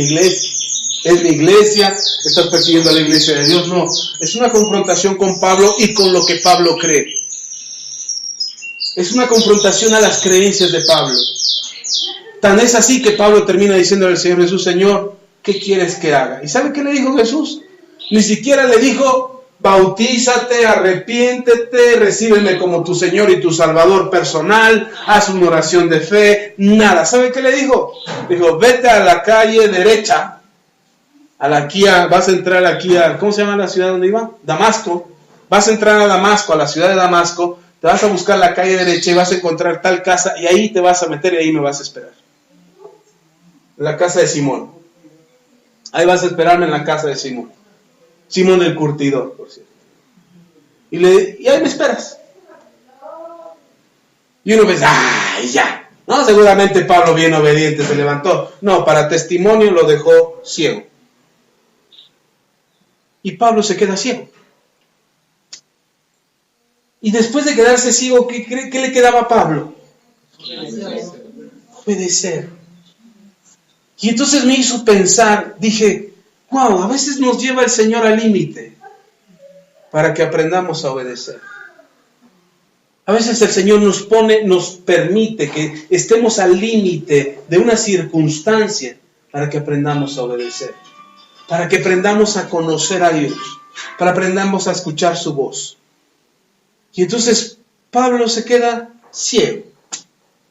mi iglesia, estás persiguiendo a la iglesia de Dios. No, es una confrontación con Pablo y con lo que Pablo cree. Es una confrontación a las creencias de Pablo. Tan es así que Pablo termina diciéndole al Señor Jesús, Señor, ¿qué quieres que haga? ¿Y sabe qué le dijo Jesús? Ni siquiera le dijo, bautízate, arrepiéntete, recíbeme como tu Señor y tu Salvador personal, haz una oración de fe, nada. ¿Sabe qué le dijo? Dijo, vete a la calle derecha, vas a entrar aquí a, ¿cómo se llama la ciudad donde iba? Damasco. Vas a entrar a Damasco, a la ciudad de Damasco, te vas a buscar la calle derecha y vas a encontrar tal casa y ahí te vas a meter y ahí me vas a esperar. La casa de Simón. Ahí vas a esperarme en la casa de Simón. Simón el curtidor, por cierto. Y ahí me esperas. Y uno piensa, ¡ay, ya! No, seguramente Pablo bien obediente se levantó. No, para testimonio lo dejó ciego. Y Pablo se queda ciego. Y después de quedarse ciego, ¿qué le quedaba a Pablo? Obedecer. Y entonces me hizo pensar, dije, wow, a veces nos lleva el Señor al límite para que aprendamos a obedecer. A veces el Señor nos permite que estemos al límite de una circunstancia para que aprendamos a obedecer, para que aprendamos a conocer a Dios, para que aprendamos a escuchar su voz. Y entonces Pablo se queda ciego.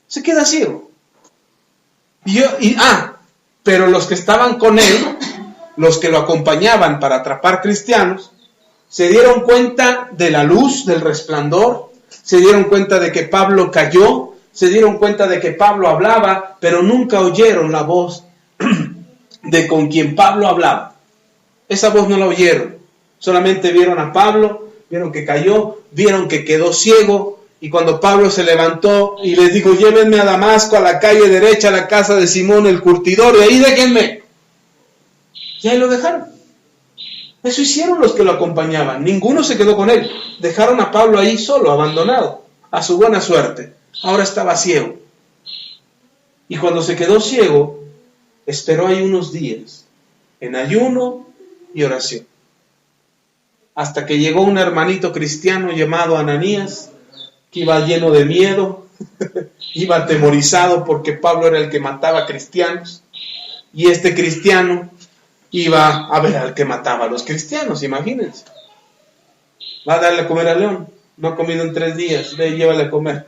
Se queda ciego. Pero los que estaban con él, los que lo acompañaban para atrapar cristianos, se dieron cuenta de la luz, del resplandor, se dieron cuenta de que Pablo cayó, se dieron cuenta de que Pablo hablaba, pero nunca oyeron la voz de con quien Pablo hablaba. Esa voz no la oyeron. Solamente vieron a Pablo, vieron que cayó, vieron que quedó ciego, y cuando Pablo se levantó y les dijo, llévenme a Damasco, a la calle derecha, a la casa de Simón el curtidor, y ahí déjenme. Y ahí lo dejaron. Eso hicieron los que lo acompañaban. Ninguno se quedó con él. Dejaron a Pablo ahí solo, abandonado, a su buena suerte. Ahora estaba ciego. Y cuando se quedó ciego, esperó ahí unos días, en ayuno y oración. Hasta que llegó un hermanito cristiano llamado Ananías, que iba lleno de miedo, iba atemorizado porque Pablo era el que mataba cristianos, y este cristiano iba a ver al que mataba a los cristianos, imagínense. Va a darle a comer al león, no ha comido en 3 días, ve y llévale a comer.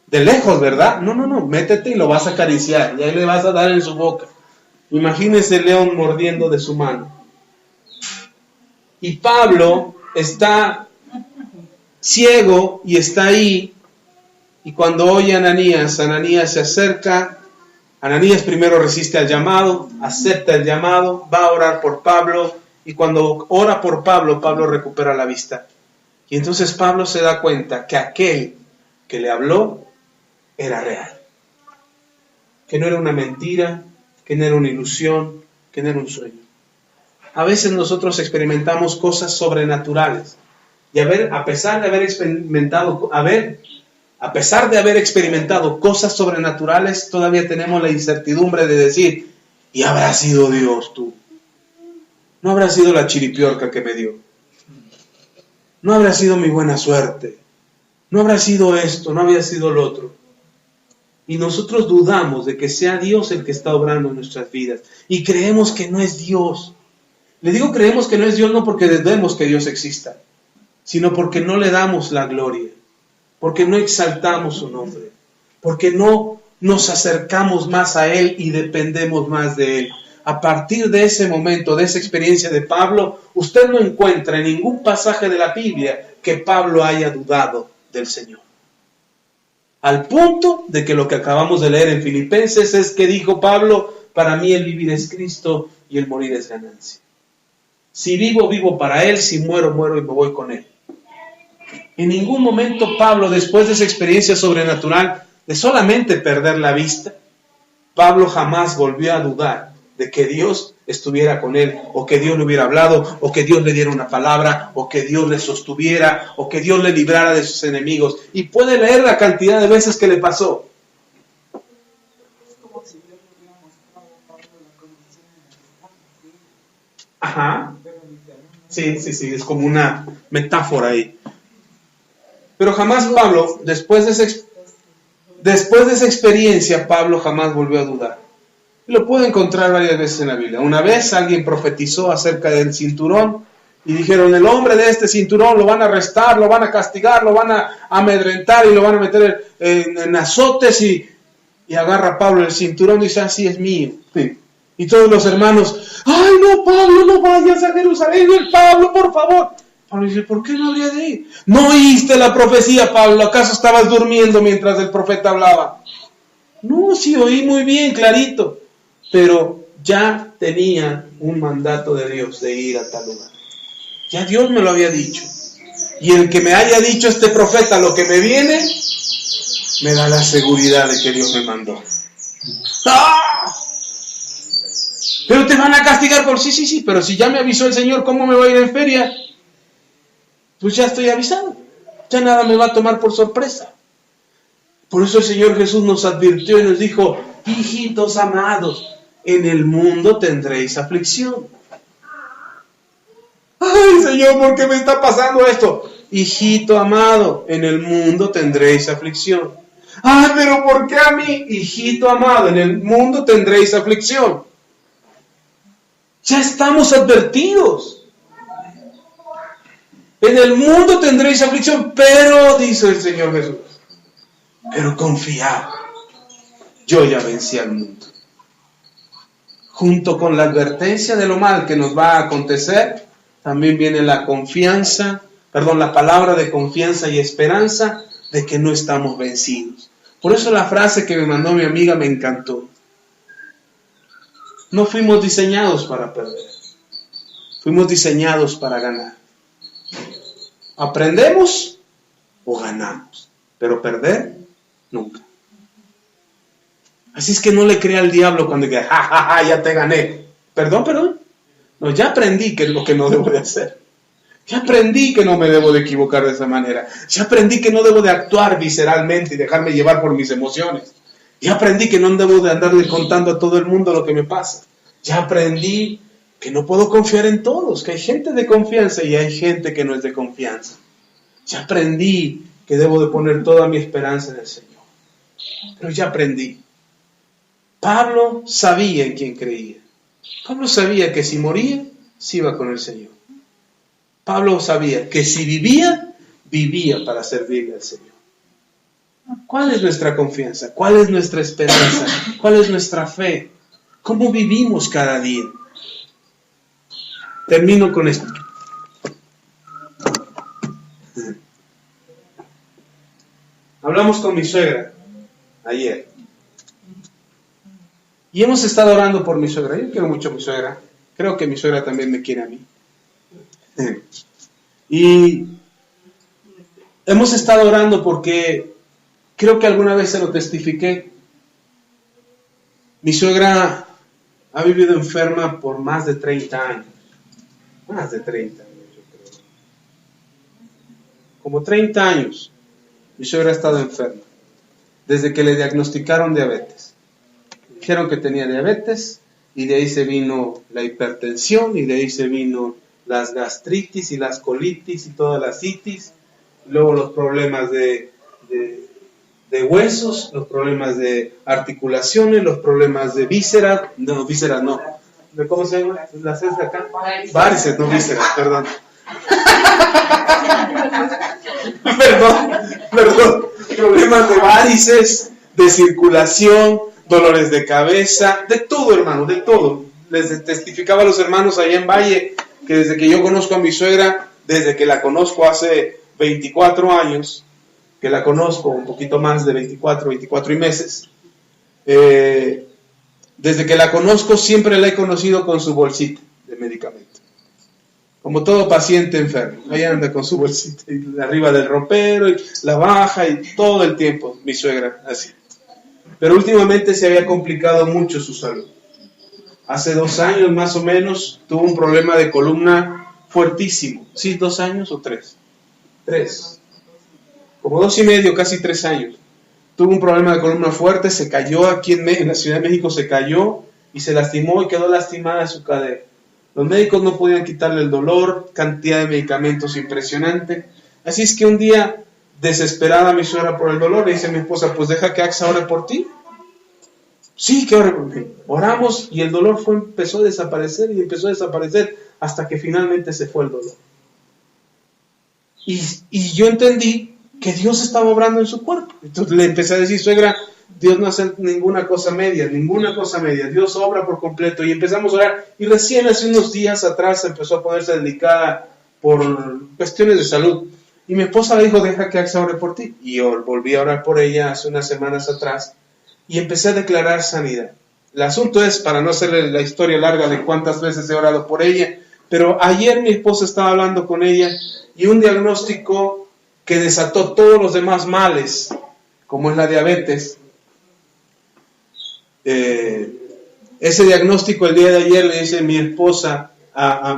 De lejos, ¿verdad? No, métete y lo vas a acariciar, y ahí le vas a dar en su boca. Imagínense el león mordiendo de su mano. Y Pablo está ciego y está ahí, y cuando oye a Ananías se acerca. Ananías primero resiste al llamado, acepta el llamado, va a orar por Pablo, y cuando ora por Pablo, Pablo recupera la vista. Y entonces Pablo se da cuenta que aquel que le habló era real, que no era una mentira, que no era una ilusión, que no era un sueño. A veces nosotros experimentamos cosas sobrenaturales, y a pesar de haber experimentado cosas sobrenaturales, todavía tenemos la incertidumbre de decir, ¿y habrá sido Dios tú? ¿No habrá sido la chiripiorca que me dio? ¿No habrá sido mi buena suerte? ¿No habrá sido esto? ¿No habría sido lo otro? Y nosotros dudamos de que sea Dios el que está obrando en nuestras vidas, y creemos que no es Dios. Le digo creemos que no es Dios no porque dudemos que Dios exista, sino porque no le damos la gloria, porque no exaltamos su nombre, porque no nos acercamos más a Él y dependemos más de Él, a partir de ese momento, de esa experiencia de Pablo, usted no encuentra en ningún pasaje de la Biblia que Pablo haya dudado del Señor. Al punto de que lo que acabamos de leer en Filipenses es que dijo Pablo: para mí el vivir es Cristo y el morir es ganancia. Si vivo, vivo para Él; si muero, muero y me voy con Él. En ningún momento Pablo, después de esa experiencia sobrenatural, de solamente perder la vista, Pablo jamás volvió a dudar de que Dios estuviera con él, o que Dios le hubiera hablado, o que Dios le diera una palabra, o que Dios le sostuviera, o que Dios le librara de sus enemigos. Y puede leer la cantidad de veces que le pasó. Ajá. Sí, es como una metáfora ahí. Pero jamás Pablo, después de esa experiencia, Pablo jamás volvió a dudar. Lo puedo encontrar varias veces en la Biblia. Una vez alguien profetizó acerca del cinturón y dijeron: el hombre de este cinturón lo van a arrestar, lo van a castigar, lo van a amedrentar y lo van a meter en azotes, y agarra a Pablo el cinturón y dice: así es mío. Sí. Y todos los hermanos: ay, no, Pablo, no vayas a Jerusalén, Pablo, por favor. Pablo dice: ¿por qué no habría de ir? ¿No oíste la profecía, Pablo? ¿Acaso estabas durmiendo mientras el profeta hablaba? No, sí oí muy bien, clarito. Pero ya tenía un mandato de Dios de ir a tal lugar. Ya Dios me lo había dicho. Y el que me haya dicho este profeta lo que me viene, me da la seguridad de que Dios me mandó. ¡Ah! Pero te van a castigar por sí, pero si ya me avisó el Señor, ¿cómo me voy a ir en feria? Pues ya estoy avisado. Ya nada me va a tomar por sorpresa. Por eso el Señor Jesús nos advirtió y nos dijo: hijitos amados, en el mundo tendréis aflicción. Ay, Señor, ¿por qué me está pasando esto? Hijito amado, en el mundo tendréis aflicción. Ay, pero ¿por qué a mí? Hijito amado, en el mundo tendréis aflicción. Ya estamos advertidos. En el mundo tendréis aflicción, pero, dice el Señor Jesús, pero confiad, yo ya vencí al mundo. Junto con la advertencia de lo mal que nos va a acontecer, también viene la palabra de confianza y esperanza de que no estamos vencidos. Por eso la frase que me mandó mi amiga me encantó. No fuimos diseñados para perder, fuimos diseñados para ganar. Aprendemos o ganamos, pero perder, nunca. Así es que no le crea al diablo cuando diga: ja, ya te gané. Perdón. No, ya aprendí que es lo que no debo de hacer. Ya aprendí que no me debo de equivocar de esa manera. Ya aprendí que no debo de actuar visceralmente y dejarme llevar por mis emociones. Ya aprendí que no debo de andarle contando a todo el mundo lo que me pasa. Ya aprendí que no puedo confiar en todos, que hay gente de confianza y hay gente que no es de confianza. Ya aprendí que debo de poner toda mi esperanza en el Señor. Pero ya aprendí. Pablo sabía en quién creía. Pablo sabía que si moría, se iba con el Señor. Pablo sabía que si vivía, vivía para servirle al Señor. ¿Cuál es nuestra confianza? ¿Cuál es nuestra esperanza? ¿Cuál es nuestra fe? ¿Cómo vivimos cada día? Termino con esto. Hablamos con mi suegra ayer. Y hemos estado orando por mi suegra. Yo quiero mucho a mi suegra. Creo que mi suegra también me quiere a mí. Y hemos estado orando porque creo que alguna vez se lo testifiqué. Mi suegra ha vivido enferma por más de 30 años. Más de 30 años, yo creo. Como 30 años. Mi suegra ha estado enferma. Desde que le diagnosticaron diabetes. Dijeron que tenía diabetes y de ahí se vino la hipertensión y de ahí se vino las gastritis y las colitis y todas las itis. Luego los problemas de huesos, los problemas de articulaciones, los problemas de vísceras. No, vísceras no. ¿Cómo se llama? ¿Las es de acá? Varices, no vísceras, perdón. Perdón. Problemas de varices, de circulación, dolores de cabeza, de todo, hermano, de todo. les testificaba a los hermanos allá en Valle que desde que yo conozco a mi suegra, desde que la conozco hace 24 años, que la conozco un poquito más de 24 y meses, desde que la conozco siempre la he conocido con su bolsita de medicamento. Como todo paciente enfermo, ahí anda con su bolsita y arriba del ropero y la baja y todo el tiempo, mi suegra, así. Pero últimamente se había complicado mucho su salud. Hace 2 años más o menos tuvo un problema de columna fuertísimo. ¿Sí, 2 años o 3? 3. Como 2 y medio, casi 3 años. Tuvo un problema de columna fuerte, se cayó aquí en la Ciudad de México, se cayó y se lastimó y quedó lastimada su cadera. Los médicos no podían quitarle el dolor, cantidad de medicamentos impresionante. Así es que un día, desesperada mi suegra por el dolor, le dice a mi esposa, pues deja que Axa ore por ti. Sí, que ore por mí. Oramos y el dolor empezó a desaparecer y empezó a desaparecer hasta que finalmente se fue el dolor. Y yo entendí que Dios estaba obrando en su cuerpo. Entonces le empecé a decir, suegra, Dios no hace ninguna cosa media. Dios obra por completo. Y empezamos a orar. Y recién hace unos días atrás empezó a ponerse delicada por cuestiones de salud. Y mi esposa le dijo, deja que Axa ore por ti. Y yo volví a orar por ella hace unas semanas atrás. Y empecé a declarar sanidad. El asunto es, para no hacerle la historia larga de cuántas veces he orado por ella, pero ayer mi esposa estaba hablando con ella y un diagnóstico que desató todos los demás males, como es la diabetes. Ese diagnóstico el día de ayer le dice mi esposa,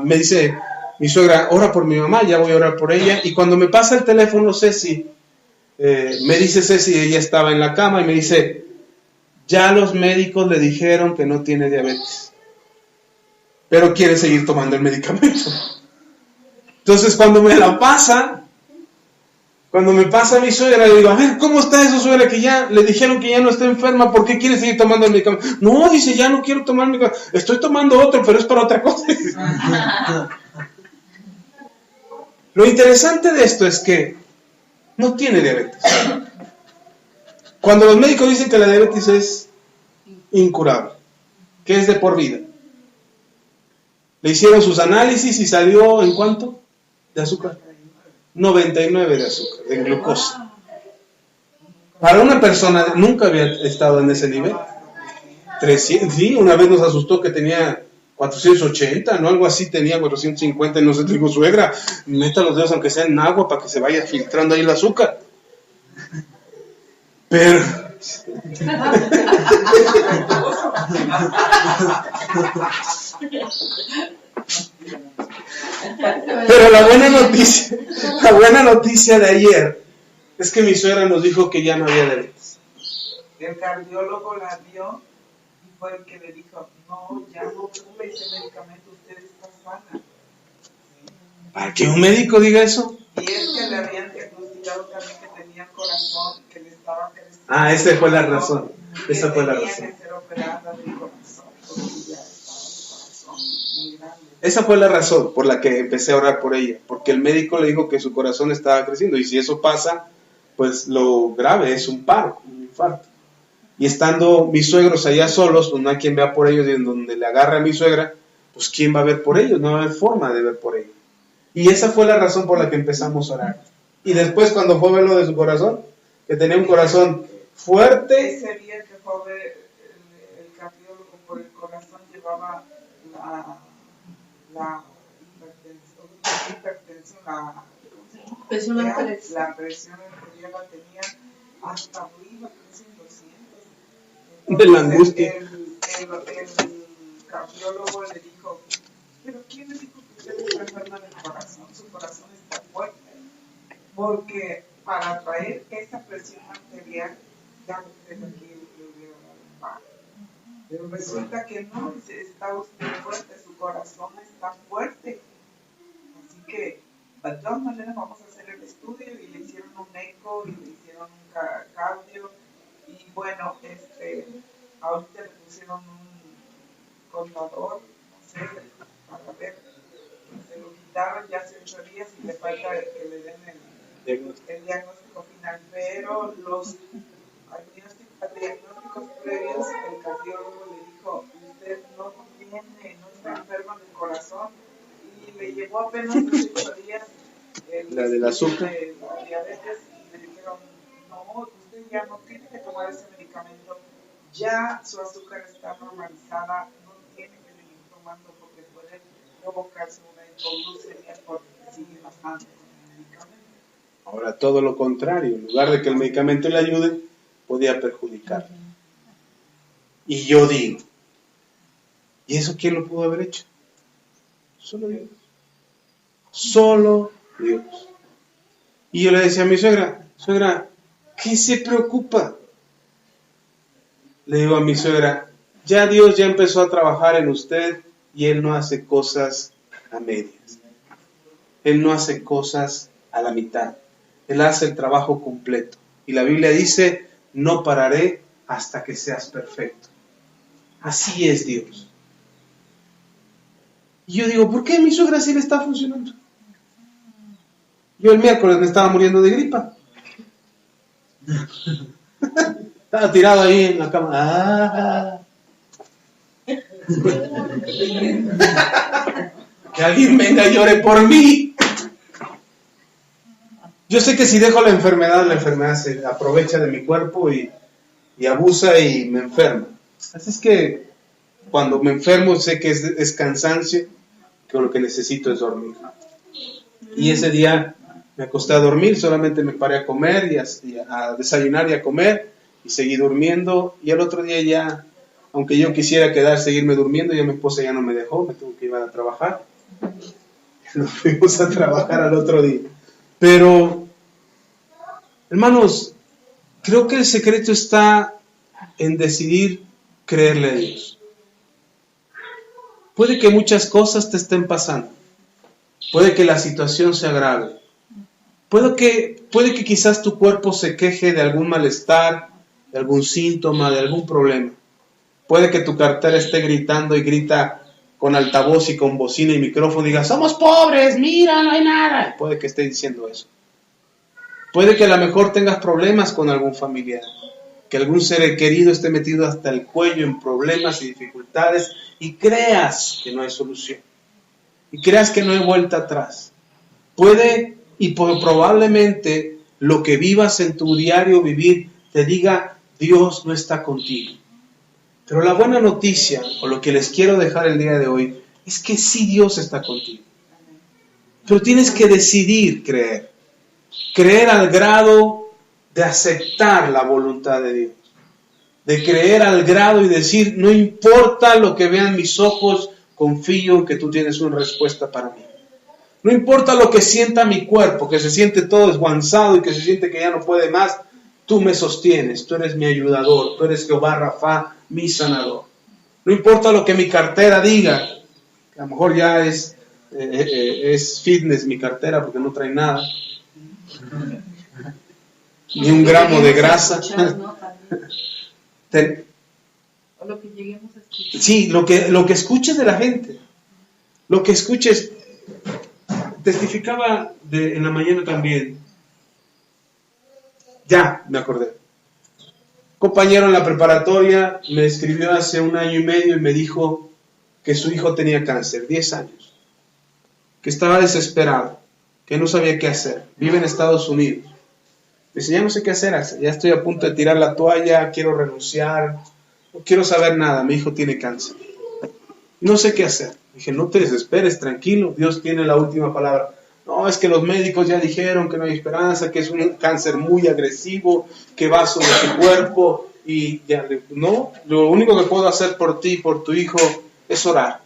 me dice mi suegra, ora por mi mamá, ya voy a orar por ella. Y cuando me pasa el teléfono Ceci, me dice Ceci, ella estaba en la cama y me dice, ya los médicos le dijeron que no tiene diabetes, pero quiere seguir tomando el medicamento. Entonces cuando me pasa mi suegra, le digo, a ver, ¿cómo está eso, suegra? Que ya le dijeron que ya no está enferma, ¿por qué quiere seguir tomando el medicamento? No, dice, ya no quiero tomar el medicamento, estoy tomando otro, pero es para otra cosa. Lo interesante de esto es que no tiene diabetes. Cuando los médicos dicen que la diabetes es incurable, que es de por vida, le hicieron sus análisis y salió ¿en cuánto? De azúcar. 99 de azúcar, de glucosa. Para una persona nunca había estado en ese nivel. 300, sí, una vez nos asustó que tenía 480, ¿no? Algo así, tenía 450 y no sé, digo, suegra, meta los dedos aunque sea en agua para que se vaya filtrando ahí el azúcar. Pero la buena noticia de ayer es que mi suegra nos dijo que ya no había diabetes. El cardiólogo la vio y fue el que le dijo, no, ya no tome ese medicamento, usted está sana. ¿Para que un médico diga eso? Y es que le habían diagnosticado también que tenía corazón, que le estaba creciendo. Esa fue la razón. Esa fue la razón. Que ser operada del corazón, porque ya estaba el corazón muy grande. Esa fue la razón por la que empecé a orar por ella, porque el médico le dijo que su corazón estaba creciendo y si eso pasa, pues lo grave es un paro, un infarto. Y estando mis suegros allá solos, pues no hay quien vea por ellos, y en donde le agarra a mi suegra, pues quién va a ver por ellos, no va a haber forma de ver por ellos. Y esa fue la razón por la que empezamos a orar. Y después cuando fue a ver lo de su corazón, que tenía un corazón fuerte. Ese día que fue a ver el cardiólogo por el corazón llevaba la presión arterial la tenía hasta arriba, casi en 200. De la angustia. El cardiólogo le dijo, pero ¿quién le dijo que usted está enferma del corazón? Su corazón está fuerte. Porque para traer esa presión arterial, ya usted aquí le hubiera dado un paro. Pero resulta que no, está usted fuerte, su corazón está fuerte. Así que, de todas maneras, vamos a hacer el estudio y le hicieron un eco y le hicieron un cardio. Y bueno, ahorita le pusieron un contador, no sé, para ver. Se lo quitaron ya hace 8 días y le falta que le den el diagnóstico final. Pero los diagnósticos previos, el cardiólogo le dijo, usted no tiene tiene, no está enferma del corazón y le llevó apenas 18 días la del azúcar. La diabetes y le dijeron, no, usted ya no tiene que tomar ese medicamento, ya su azúcar está normalizada, no tiene que seguir tomando porque puede provocarse una hipoglucemia porque sigue bastante con el medicamento. Ahora todo lo contrario, en lugar de que el medicamento le ayude, podía perjudicar. Y yo digo, ¿y eso quién lo pudo haber hecho? Solo Dios. Solo Dios. Y yo le decía a mi suegra, ¿qué se preocupa? Le digo a mi suegra, ya Dios ya empezó a trabajar en usted y Él no hace cosas a medias. Él no hace cosas a la mitad. Él hace el trabajo completo. Y la Biblia dice, no pararé hasta que seas perfecto. Así es Dios. Y yo digo, ¿por qué a mi suegra sí le está funcionando? Yo el miércoles me estaba muriendo de gripa. Estaba tirado ahí en la cama. Que alguien venga y llore por mí. Yo sé que si dejo la enfermedad se aprovecha de mi cuerpo y abusa y me enferma. Así es que cuando me enfermo sé que es cansancio, que lo que necesito es dormir. Y ese día me acosté a dormir, solamente me paré a comer y a desayunar y a comer y seguí durmiendo. Y al otro día ya, aunque yo quisiera seguirme durmiendo, ya mi esposa ya no me dejó, me tuvo que ir a trabajar. Nos fuimos a trabajar al otro día. Pero, hermanos, creo que el secreto está en decidir creerle a Dios. Puede que muchas cosas te estén pasando. Puede que la situación se agrave. Puede que quizás tu cuerpo se queje de algún malestar, de algún síntoma, de algún problema. Puede que tu cartera esté gritando y grita con altavoz y con bocina y micrófono y diga, somos pobres, mira, no hay nada. Puede que esté diciendo eso. Puede que a lo mejor tengas problemas con algún familiar, que algún ser querido esté metido hasta el cuello en problemas y dificultades y creas que no hay solución. Y creas que no hay vuelta atrás. Puede y probablemente lo que vivas en tu diario vivir te diga, Dios no está contigo. Pero la buena noticia, o lo que les quiero dejar el día de hoy, es que sí Dios está contigo. Pero tienes que decidir creer. Creer al grado de aceptar la voluntad de Dios. De creer al grado y decir, no importa lo que vean mis ojos, confío en que tú tienes una respuesta para mí. No importa lo que sienta mi cuerpo, que se siente todo desguanzado y que se siente que ya no puede más, tú me sostienes, tú eres mi ayudador, tú eres Jehová Rafa, mi sanador. No importa lo que mi cartera diga, que a lo mejor ya es fitness mi cartera porque no trae nada, ni un gramo de grasa. O lo que lleguemos a escuchar. Sí, lo que escuches de la gente, lo que escuches. Testificaba en la mañana también. Ya, me acordé. Compañero en la preparatoria me escribió hace 1 año y medio y me dijo que su hijo tenía cáncer, 10 años. Que estaba desesperado, que no sabía qué hacer. Vive en Estados Unidos. Dice, ya no sé qué hacer, ya estoy a punto de tirar la toalla, quiero renunciar, no quiero saber nada, mi hijo tiene cáncer. No sé qué hacer. Dije, no te desesperes, tranquilo, Dios tiene la última palabra. No, es que los médicos ya dijeron que no hay esperanza, que es un cáncer muy agresivo, que va sobre tu cuerpo, y ya, no, lo único que puedo hacer por ti y por tu hijo es orar.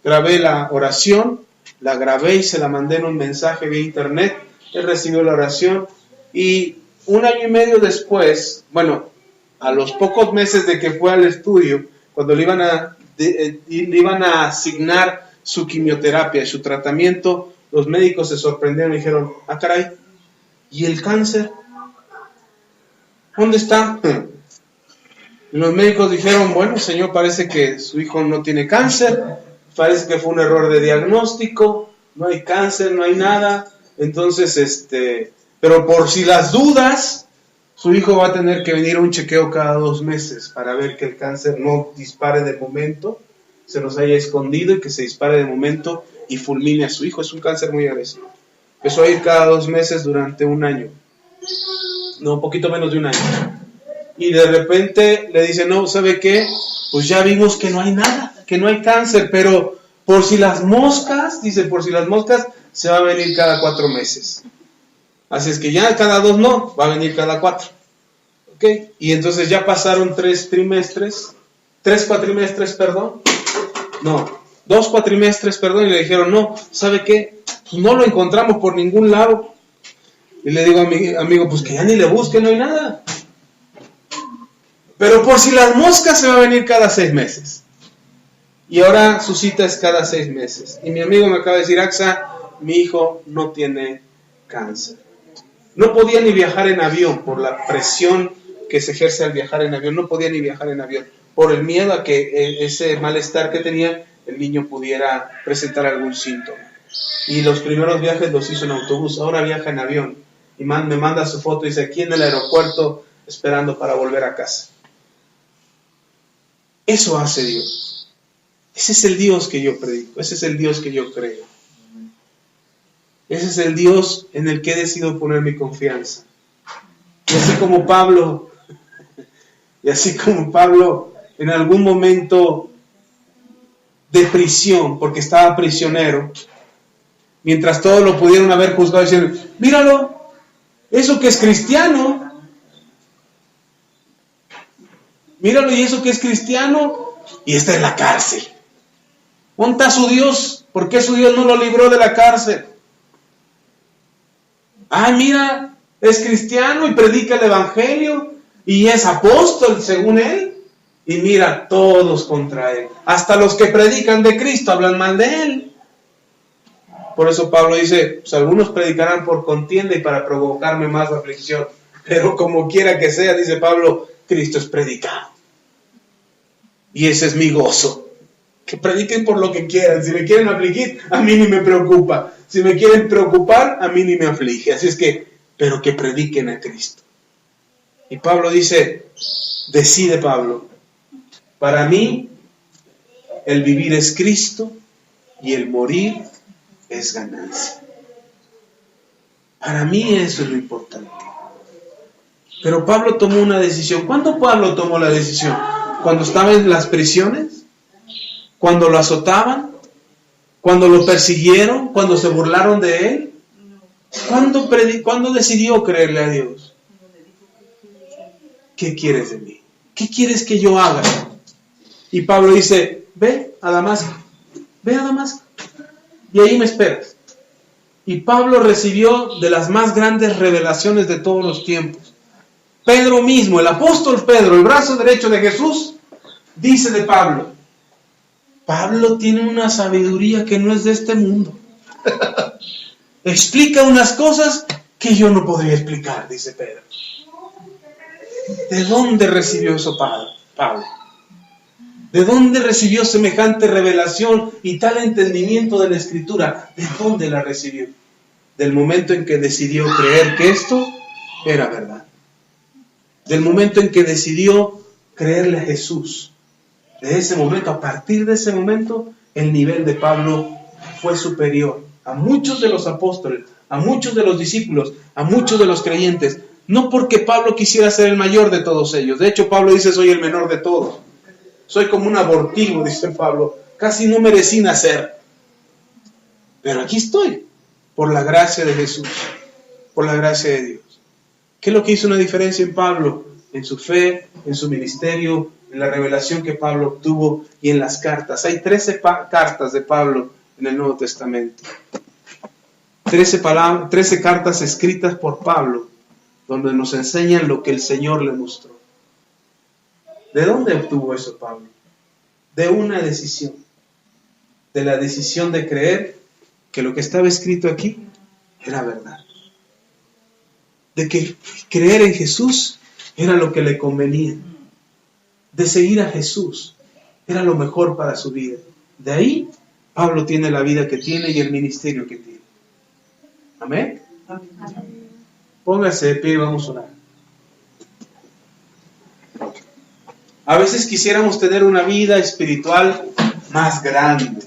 Grabé la oración, la grabé y se la mandé en un mensaje vía internet, él recibió la oración, y 1 año y medio después, bueno, a los pocos meses de que fue al estudio, cuando le iban a asignar su quimioterapia y su tratamiento, los médicos se sorprendieron y dijeron, ah caray, ¿y el cáncer? ¿Dónde está? Y los médicos dijeron, bueno señor, parece que su hijo no tiene cáncer, parece que fue un error de diagnóstico, no hay cáncer, no hay nada, entonces pero por si las dudas, su hijo va a tener que venir a un chequeo cada 2 meses para ver que el cáncer no dispare de momento, se nos haya escondido y que se dispare de momento y fulmine a su hijo. Es un cáncer muy agresivo. Empezó a ir cada 2 meses durante un año. No, un poquito menos de un año. Y de repente le dice, no, ¿sabe qué? Pues ya vimos que no hay nada, que no hay cáncer, pero por si las moscas, dice, por si las moscas, se va a venir cada 4 meses. Así es que ya cada 2 no, va a venir cada 4. ¿Ok? Y entonces ya pasaron 3 cuatrimestres, perdón. No, 2 cuatrimestres, perdón, y le dijeron, no, ¿sabe qué? Pues no lo encontramos por ningún lado. Y le digo a mi amigo, pues que ya ni le busque, no hay nada. Pero por si las moscas se va a venir cada 6 meses. Y ahora su cita es cada 6 meses. Y mi amigo me acaba de decir, Axa, mi hijo no tiene cáncer. No podía ni viajar en avión por la presión que se ejerce al viajar en avión. No podía ni viajar en avión por el miedo a que ese malestar que tenía el niño pudiera presentar algún síntoma. Y los primeros viajes los hizo en autobús, ahora viaja en avión. Y me manda su foto y dice, aquí en el aeropuerto esperando para volver a casa. Eso hace Dios. Ese es el Dios que yo predico, ese es el Dios que yo creo. Ese es el Dios en el que he decidido poner mi confianza. Y así como Pablo en algún momento de prisión, porque estaba prisionero, mientras todos lo pudieron haber juzgado y decir, míralo, eso que es cristiano, míralo y eso que es cristiano, y está en la cárcel. ¿Dónde está su Dios? ¿Por qué su Dios no lo libró de la cárcel? Ay, mira, es cristiano y predica el evangelio y es apóstol según él. Y mira, todos contra él. Hasta los que predican de Cristo hablan mal de él. Por eso Pablo dice, pues algunos predicarán por contienda y para provocarme más aflicción. Pero como quiera que sea, dice Pablo, Cristo es predicado. Y ese es mi gozo. Que prediquen por lo que quieran. Si me quieren afligir, a mí ni me preocupa. Si me quieren preocupar, a mí ni me aflige. Así es que, pero que prediquen a Cristo. Y Pablo dice, decide Pablo, para mí el vivir es Cristo y el morir es ganancia. Para mí eso es lo importante. Pero Pablo tomó una decisión. ¿Cuándo Pablo tomó la decisión? ¿Cuando estaba en las prisiones? ¿Cuando lo azotaban? ¿Cuando lo persiguieron? ¿Cuando se burlaron de él? ¿Cuándo decidió creerle a Dios? ¿Qué quieres de mí? ¿Qué quieres que yo haga? Y Pablo dice, ve a Damasco. Ve a Damasco. Y ahí me esperas. Y Pablo recibió de las más grandes revelaciones de todos los tiempos. Pedro mismo, el apóstol Pedro, el brazo derecho de Jesús, dice de Pablo, Pablo tiene una sabiduría que no es de este mundo. Explica unas cosas que yo no podría explicar, dice Pedro. ¿De dónde recibió eso Pablo? ¿De dónde recibió semejante revelación y tal entendimiento de la Escritura? ¿De dónde la recibió? Del momento en que decidió creer que esto era verdad. Del momento en que decidió creerle a Jesús. De ese momento, a partir de ese momento, el nivel de Pablo fue superior a muchos de los apóstoles, a muchos de los discípulos, a muchos de los creyentes. No porque Pablo quisiera ser el mayor de todos ellos. De hecho, Pablo dice, soy el menor de todos. Soy como un abortivo, dice Pablo. Casi no merecí nacer. Pero aquí estoy, por la gracia de Jesús, por la gracia de Dios. ¿Qué es lo que hizo una diferencia en Pablo? En su fe, en su ministerio, en la revelación que Pablo obtuvo y en las cartas. Hay 13 cartas de Pablo en el Nuevo Testamento. 13 cartas escritas por Pablo, donde nos enseñan lo que el Señor le mostró. ¿De dónde obtuvo eso Pablo? De una decisión. De la decisión de creer que lo que estaba escrito aquí era verdad. De que creer en Jesús era lo que le convenía. De seguir a Jesús era lo mejor para su vida. De ahí Pablo tiene la vida que tiene y el ministerio que tiene. ¿Amén? Póngase de pie y vamos a orar. A veces quisiéramos tener una vida espiritual más grande,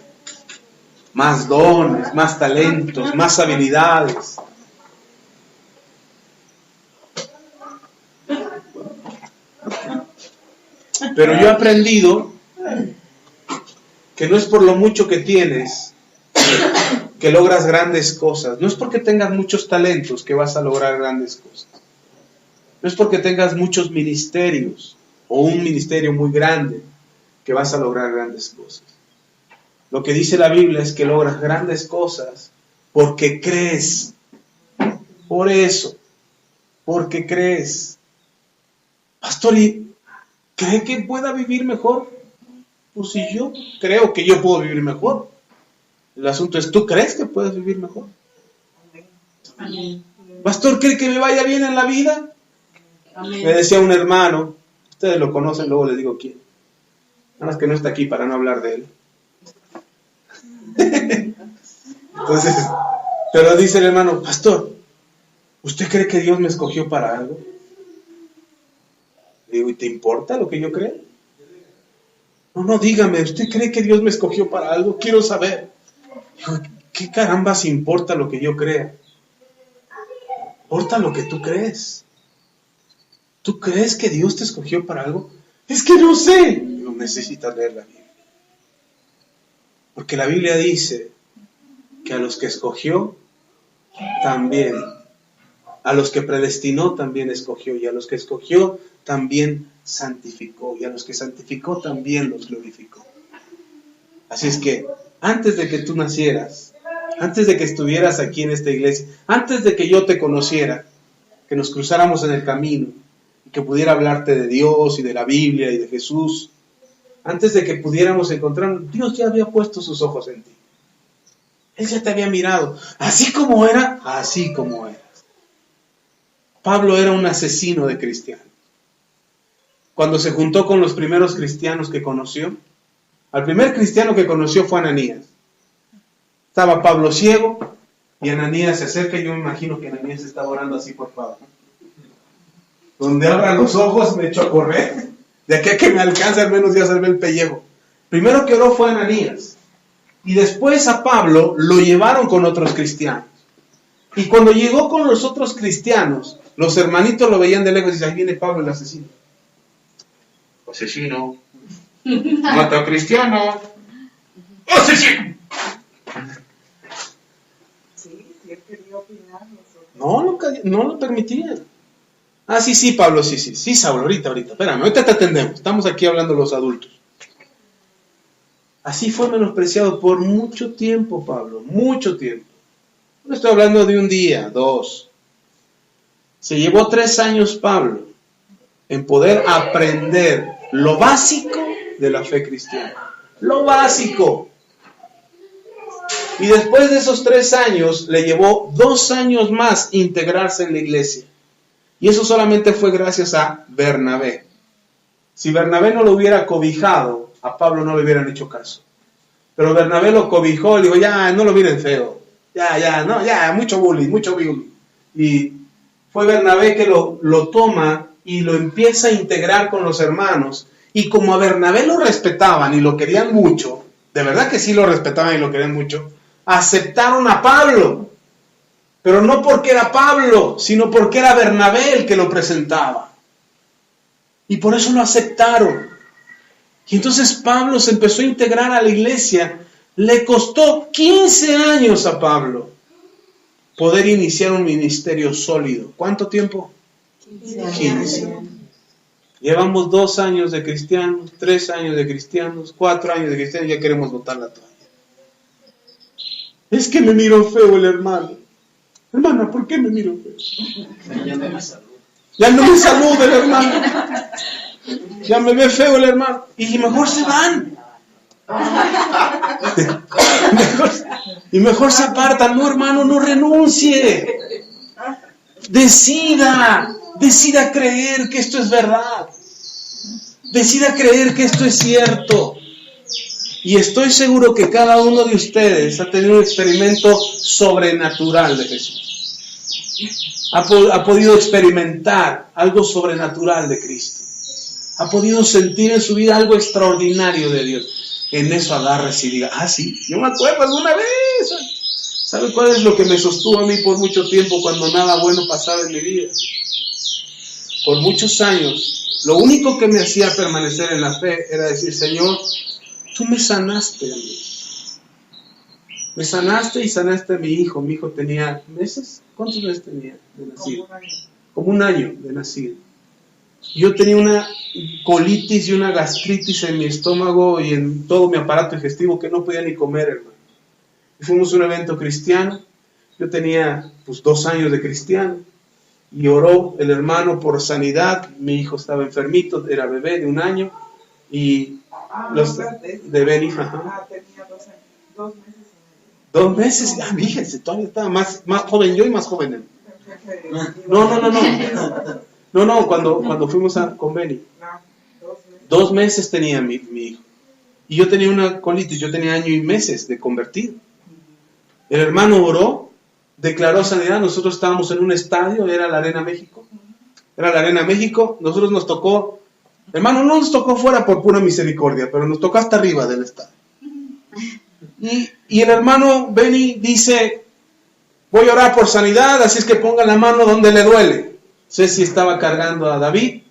más dones, más talentos, más habilidades. Pero yo he aprendido que no es por lo mucho que tienes que logras grandes cosas. No es porque tengas muchos talentos que vas a lograr grandes cosas. No es porque tengas muchos ministerios o un ministerio muy grande que vas a lograr grandes cosas. Lo que dice la Biblia es que logras grandes cosas porque crees. Por eso, porque crees. Pastor, ¿y cree que pueda vivir mejor? Pues si yo creo que yo puedo vivir mejor. El asunto es, ¿tú crees que puedes vivir mejor? Amén. Pastor, ¿cree que me vaya bien en la vida? Amén. Me decía un hermano, ustedes lo conocen, luego les digo quién. Nada más que no está aquí para no hablar de él. Entonces, pero dice el hermano, pastor, ¿usted cree que Dios me escogió para algo? Le digo, ¿y te importa lo que yo creo? No, dígame, ¿usted cree que Dios me escogió para algo? Quiero saber. Digo, ¿qué carambas importa lo que yo crea? Importa lo que tú crees. ¿Tú crees que Dios te escogió para algo? Es que no sé. No necesitas leer la Biblia. Porque la Biblia dice que a los que escogió, también. A los que predestinó, también escogió. Y a los que escogió, también santificó. Y a los que santificó, también los glorificó. Así es que, antes de que tú nacieras, antes de que estuvieras aquí en esta iglesia, antes de que yo te conociera, que nos cruzáramos en el camino, y que pudiera hablarte de Dios y de la Biblia y de Jesús, antes de que pudiéramos encontrarnos, Dios ya había puesto sus ojos en ti. Él ya te había mirado. Así como era, así como eras. Pablo era un asesino de cristianos. Cuando se juntó con los primeros cristianos que conoció, al primer cristiano que conoció fue Ananías. Estaba Pablo ciego y Ananías se acerca y yo me imagino que Ananías estaba orando así por Pablo. Donde abra los ojos me echo a correr. De aquí a que me alcance al menos ya salvé el pellejo. Primero que oró fue Ananías. Y después a Pablo lo llevaron con otros cristianos. Y cuando llegó con los otros cristianos, los hermanitos lo veían de lejos y dicen, ahí viene Pablo el asesino. Asesino. Mata a cristiano. ¡Asesino! Sí, él quería opinar. Nosotros. No lo permitían. Ah, sí, Pablo, sí, Saulo, ahorita, espérame, ahorita te atendemos, estamos aquí hablando los adultos. Así fue menospreciado por mucho tiempo, Pablo, mucho tiempo. No estoy hablando de un día, 2. Se llevó 3 años Pablo en poder aprender lo básico de la fe cristiana. Lo básico. Y después de esos 3 años, le llevó 2 años más integrarse en la iglesia. Y eso solamente fue gracias a Bernabé. Si Bernabé no lo hubiera cobijado, a Pablo no le hubieran hecho caso. Pero Bernabé lo cobijó, le dijo, ya, no lo miren feo. Ya, mucho bullying. Y fue Bernabé que lo toma y lo empieza a integrar con los hermanos. Y como a Bernabé lo respetaban y lo querían mucho, de verdad que sí lo respetaban y lo querían mucho, aceptaron a Pablo. Pero no porque era Pablo, sino porque era Bernabé el que lo presentaba. Y por eso lo aceptaron. Y entonces Pablo se empezó a integrar a la iglesia. Le costó 15 años a Pablo poder iniciar un ministerio sólido. ¿Cuánto tiempo? 15. Llevamos 2 años de cristianos, 3 años de cristianos, 4 años de cristianos, ya queremos botar la toalla. Es que me miró feo el hermano. Hermana, ¿por qué me miró feo? Ya no me saluda el hermano. Ya me ve feo el hermano. Y mejor se van. mejor se apartan. No, hermano, no renuncie. Decida creer que esto es verdad. Decida creer que esto es cierto. Y estoy seguro que cada uno de ustedes ha tenido un experimento sobrenatural de Jesús. Ha podido experimentar algo sobrenatural de Cristo. Ha podido sentir en su vida algo extraordinario de Dios. en eso agarres y diga, sí, yo me acuerdo alguna vez. ¿Sabe cuál es lo que me sostuvo a mí por mucho tiempo cuando nada bueno pasaba en mi vida? Por muchos años, lo único que me hacía permanecer en la fe era decir, Señor, tú me sanaste a mí. Me sanaste y sanaste a mi hijo. Mi hijo tenía meses. ¿Cuántos meses tenía de nacido? Como un año de nacido. Yo tenía una colitis y una gastritis en mi estómago y en todo mi aparato digestivo que no podía ni comer, hermano. Y fuimos a un evento cristiano. Yo tenía 2 años de cristiano. Y oró el hermano por sanidad. Mi hijo estaba enfermito, era bebé de 1 año. Y los de Beni, tenía 2 años, 2 meses. 2 meses, fíjense, todavía estaba más joven yo y más joven él. No, cuando fuimos con Beni. 2 meses tenía mi hijo. Y yo tenía una colitis, yo tenía 1 año y meses de convertido. El hermano oró, declaró sanidad. Nosotros estábamos en un estadio, era la Arena México. Nosotros nos tocó, hermano, no nos tocó fuera por pura misericordia, pero nos tocó hasta arriba del estadio. Y el hermano Beni dice, voy a orar por sanidad, así es que ponga la mano donde le duele. Ceci estaba cargando a David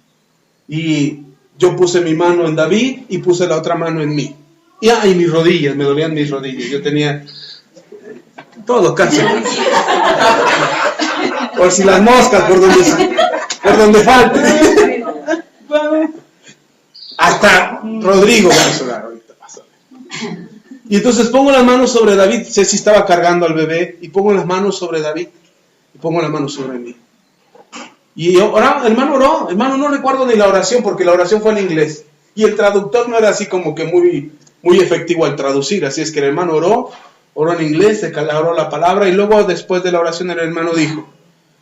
y yo puse mi mano en David y puse la otra mano en mí. Y mis rodillas, me dolían mis rodillas. Yo tenía todo casi. Por si las moscas, por donde falte. Hasta Rodrigo vamos a orar ahorita. Y entonces pongo las manos sobre David. Ceci estaba cargando al bebé. Y pongo las manos sobre David. Y pongo las manos sobre mí. Y hermano oró. Hermano, no recuerdo ni la oración porque la oración fue en inglés. Y el traductor no era así como que muy efectivo al traducir. Así es que el hermano oró en inglés, declaró la palabra. Y luego después de la oración el hermano dijo,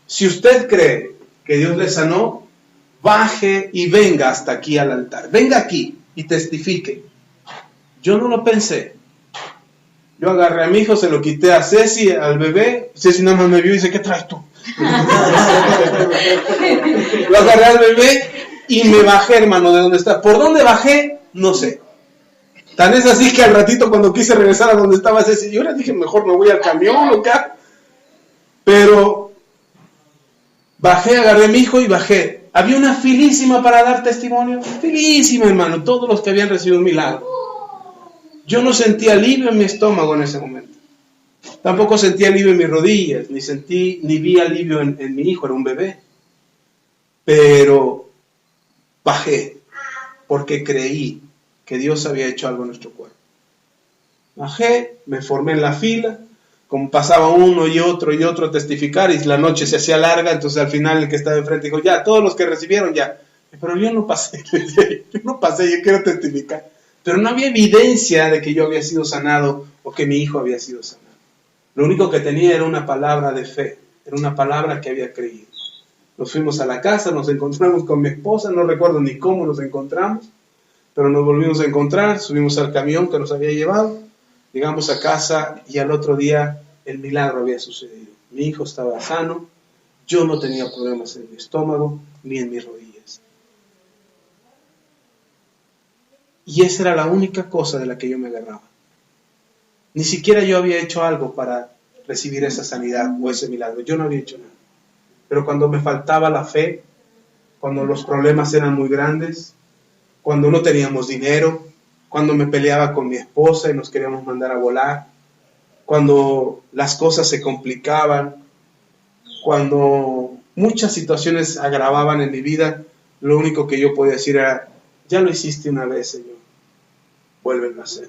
si usted cree que Dios le sanó, baje y venga hasta aquí al altar. Venga aquí y testifique. Yo no lo pensé. Yo agarré a mi hijo, se lo quité a Ceci, al bebé. Ceci nada más me vio y dice, ¿qué traes tú? Lo agarré al bebé y me bajé, hermano, de donde está. ¿Por dónde bajé? No sé. Tan es así que al ratito cuando quise regresar a donde estaba Ceci, yo le dije, mejor me voy al camión o qué. Pero bajé, agarré a mi hijo y bajé. Había una filísima para dar testimonio. Filísima, hermano. Todos los que habían recibido un milagro. Yo no sentí alivio en mi estómago en ese momento. Tampoco sentí alivio en mis rodillas, ni vi alivio en mi hijo, era un bebé. Pero bajé, porque creí que Dios había hecho algo en nuestro cuerpo. Bajé, me formé en la fila, como pasaba uno y otro a testificar, y la noche se hacía larga, entonces al final el que estaba enfrente dijo, ya, todos los que recibieron ya. Pero yo no pasé, yo quiero testificar. Pero no había evidencia de que yo había sido sanado o que mi hijo había sido sanado. Lo único que tenía era una palabra de fe, era una palabra que había creído. Nos fuimos a la casa, nos encontramos con mi esposa, no recuerdo ni cómo nos encontramos, pero nos volvimos a encontrar, subimos al camión que nos había llevado, llegamos a casa y al otro día el milagro había sucedido. Mi hijo estaba sano, yo no tenía problemas en mi estómago ni en mis rodillas. Y esa era la única cosa de la que yo me agarraba. Ni siquiera yo había hecho algo para recibir esa sanidad o ese milagro. Yo no había hecho nada. Pero cuando me faltaba la fe, cuando los problemas eran muy grandes, cuando no teníamos dinero, cuando me peleaba con mi esposa y nos queríamos mandar a volar, cuando las cosas se complicaban, cuando muchas situaciones agravaban en mi vida, lo único que yo podía decir era, ya lo hiciste una vez, Señor, vuélvelo a hacer.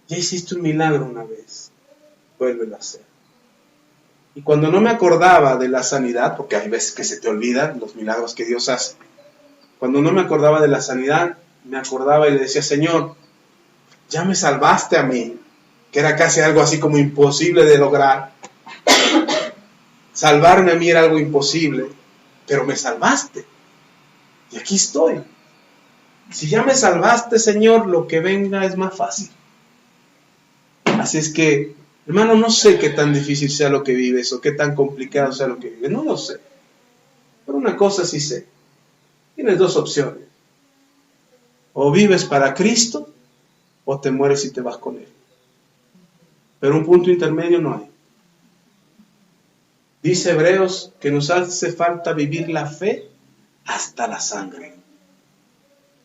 Ya hiciste un milagro una vez, vuélvelo a hacer. Y cuando no me acordaba de la sanidad, porque hay veces que se te olvidan los milagros que Dios hace, cuando no me acordaba de la sanidad, me acordaba y le decía, Señor, ya me salvaste a mí, que era casi algo así como imposible de lograr. Salvarme a mí era algo imposible, pero me salvaste. Y aquí estoy. Si ya me salvaste, Señor, lo que venga es más fácil. Así es que, hermano, no sé qué tan difícil sea lo que vives o qué tan complicado sea lo que vives. No lo sé. Pero una cosa sí sé. Tienes 2 opciones. O vives para Cristo o te mueres y te vas con Él. Pero un punto intermedio no hay. Dice Hebreos que nos hace falta vivir la fe hasta la sangre,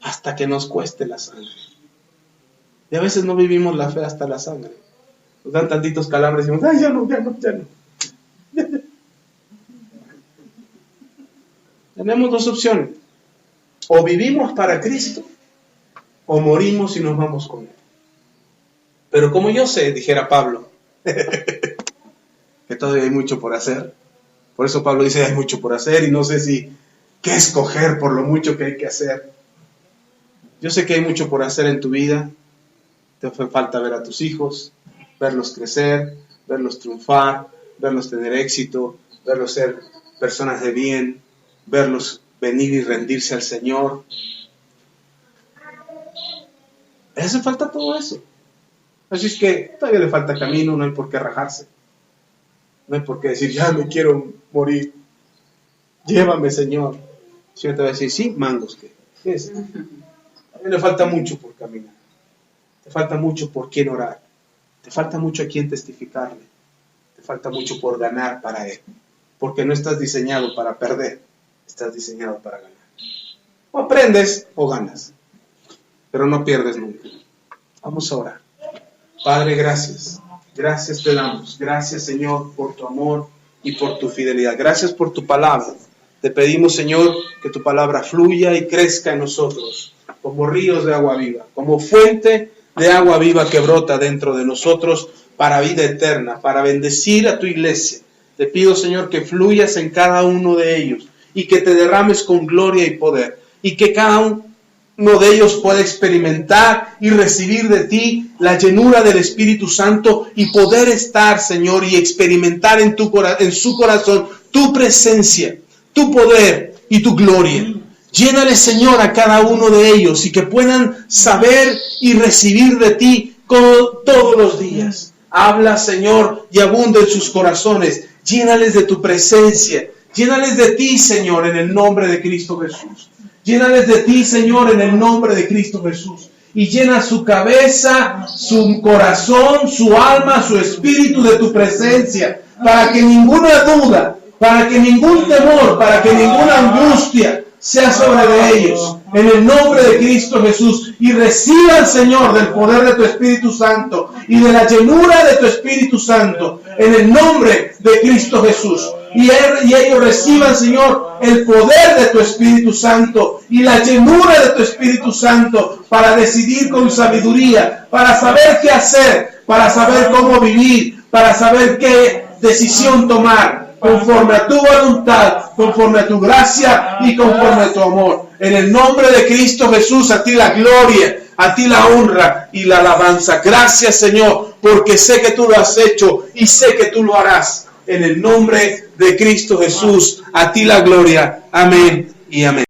hasta que nos cueste la sangre. Y a veces no vivimos la fe hasta la sangre. Nos dan tantitos calambres y decimos, ay, ya no. Tenemos dos opciones. O vivimos para Cristo, o morimos y nos vamos con Él. Pero como yo sé, dijera Pablo, que todavía hay mucho por hacer. Por eso Pablo dice, hay mucho por hacer y no sé si qué escoger por lo mucho que hay que hacer. Yo sé que hay mucho por hacer en tu vida. Te hace falta ver a tus hijos, verlos crecer, verlos triunfar, verlos tener éxito, verlos ser personas de bien, verlos venir y rendirse al Señor. Le hace falta todo eso. Así es que todavía le falta camino, no hay por qué rajarse. No hay por qué decir, ya me quiero morir. Llévame, Señor. El Señor te va a decir, sí, mangos, ¿qué es? A mí le falta mucho por caminar. Te falta mucho por quién orar. Te falta mucho a quién testificarle. Te falta mucho por ganar para Él. Porque no estás diseñado para perder. Estás diseñado para ganar. O aprendes o ganas. Pero no pierdes nunca. Vamos a orar. Padre, gracias. Gracias te damos. Gracias, Señor, por tu amor y por tu fidelidad. Gracias por tu palabra. Te pedimos, Señor, que tu palabra fluya y crezca en nosotros como ríos de agua viva, como fuente de agua viva que brota dentro de nosotros para vida eterna, para bendecir a tu iglesia. Te pido, Señor, que fluyas en cada uno de ellos y que te derrames con gloria y poder y que cada uno de ellos pueda experimentar y recibir de ti la llenura del Espíritu Santo y poder estar, Señor, y experimentar en su corazón tu presencia, tu poder y tu gloria. Llénale, Señor, a cada uno de ellos y que puedan saber y recibir de ti todos los días. Habla, Señor, y abunda en sus corazones. Llénales de tu presencia. Llénales de ti, Señor, en el nombre de Cristo Jesús. Llénales de ti, Señor, en el nombre de Cristo Jesús. Y llena su cabeza, su corazón, su alma, su espíritu de tu presencia. Para que ninguna duda, para que ningún temor, para que ninguna angustia sea sobre de ellos. En el nombre de Cristo Jesús. Y reciban, Señor, del poder de tu Espíritu Santo y de la llenura de tu Espíritu Santo. En el nombre de Cristo Jesús. Y ellos reciban, Señor, el poder de tu Espíritu Santo y la llenura de tu Espíritu Santo para decidir con sabiduría, para saber qué hacer, para saber cómo vivir, para saber qué decisión tomar, conforme a tu voluntad, conforme a tu gracia y conforme a tu amor. En el nombre de Cristo Jesús, a ti la gloria, a ti la honra y la alabanza. Gracias, Señor, porque sé que tú lo has hecho y sé que tú lo harás. En el nombre de Cristo Jesús, a ti la gloria. Amén y amén.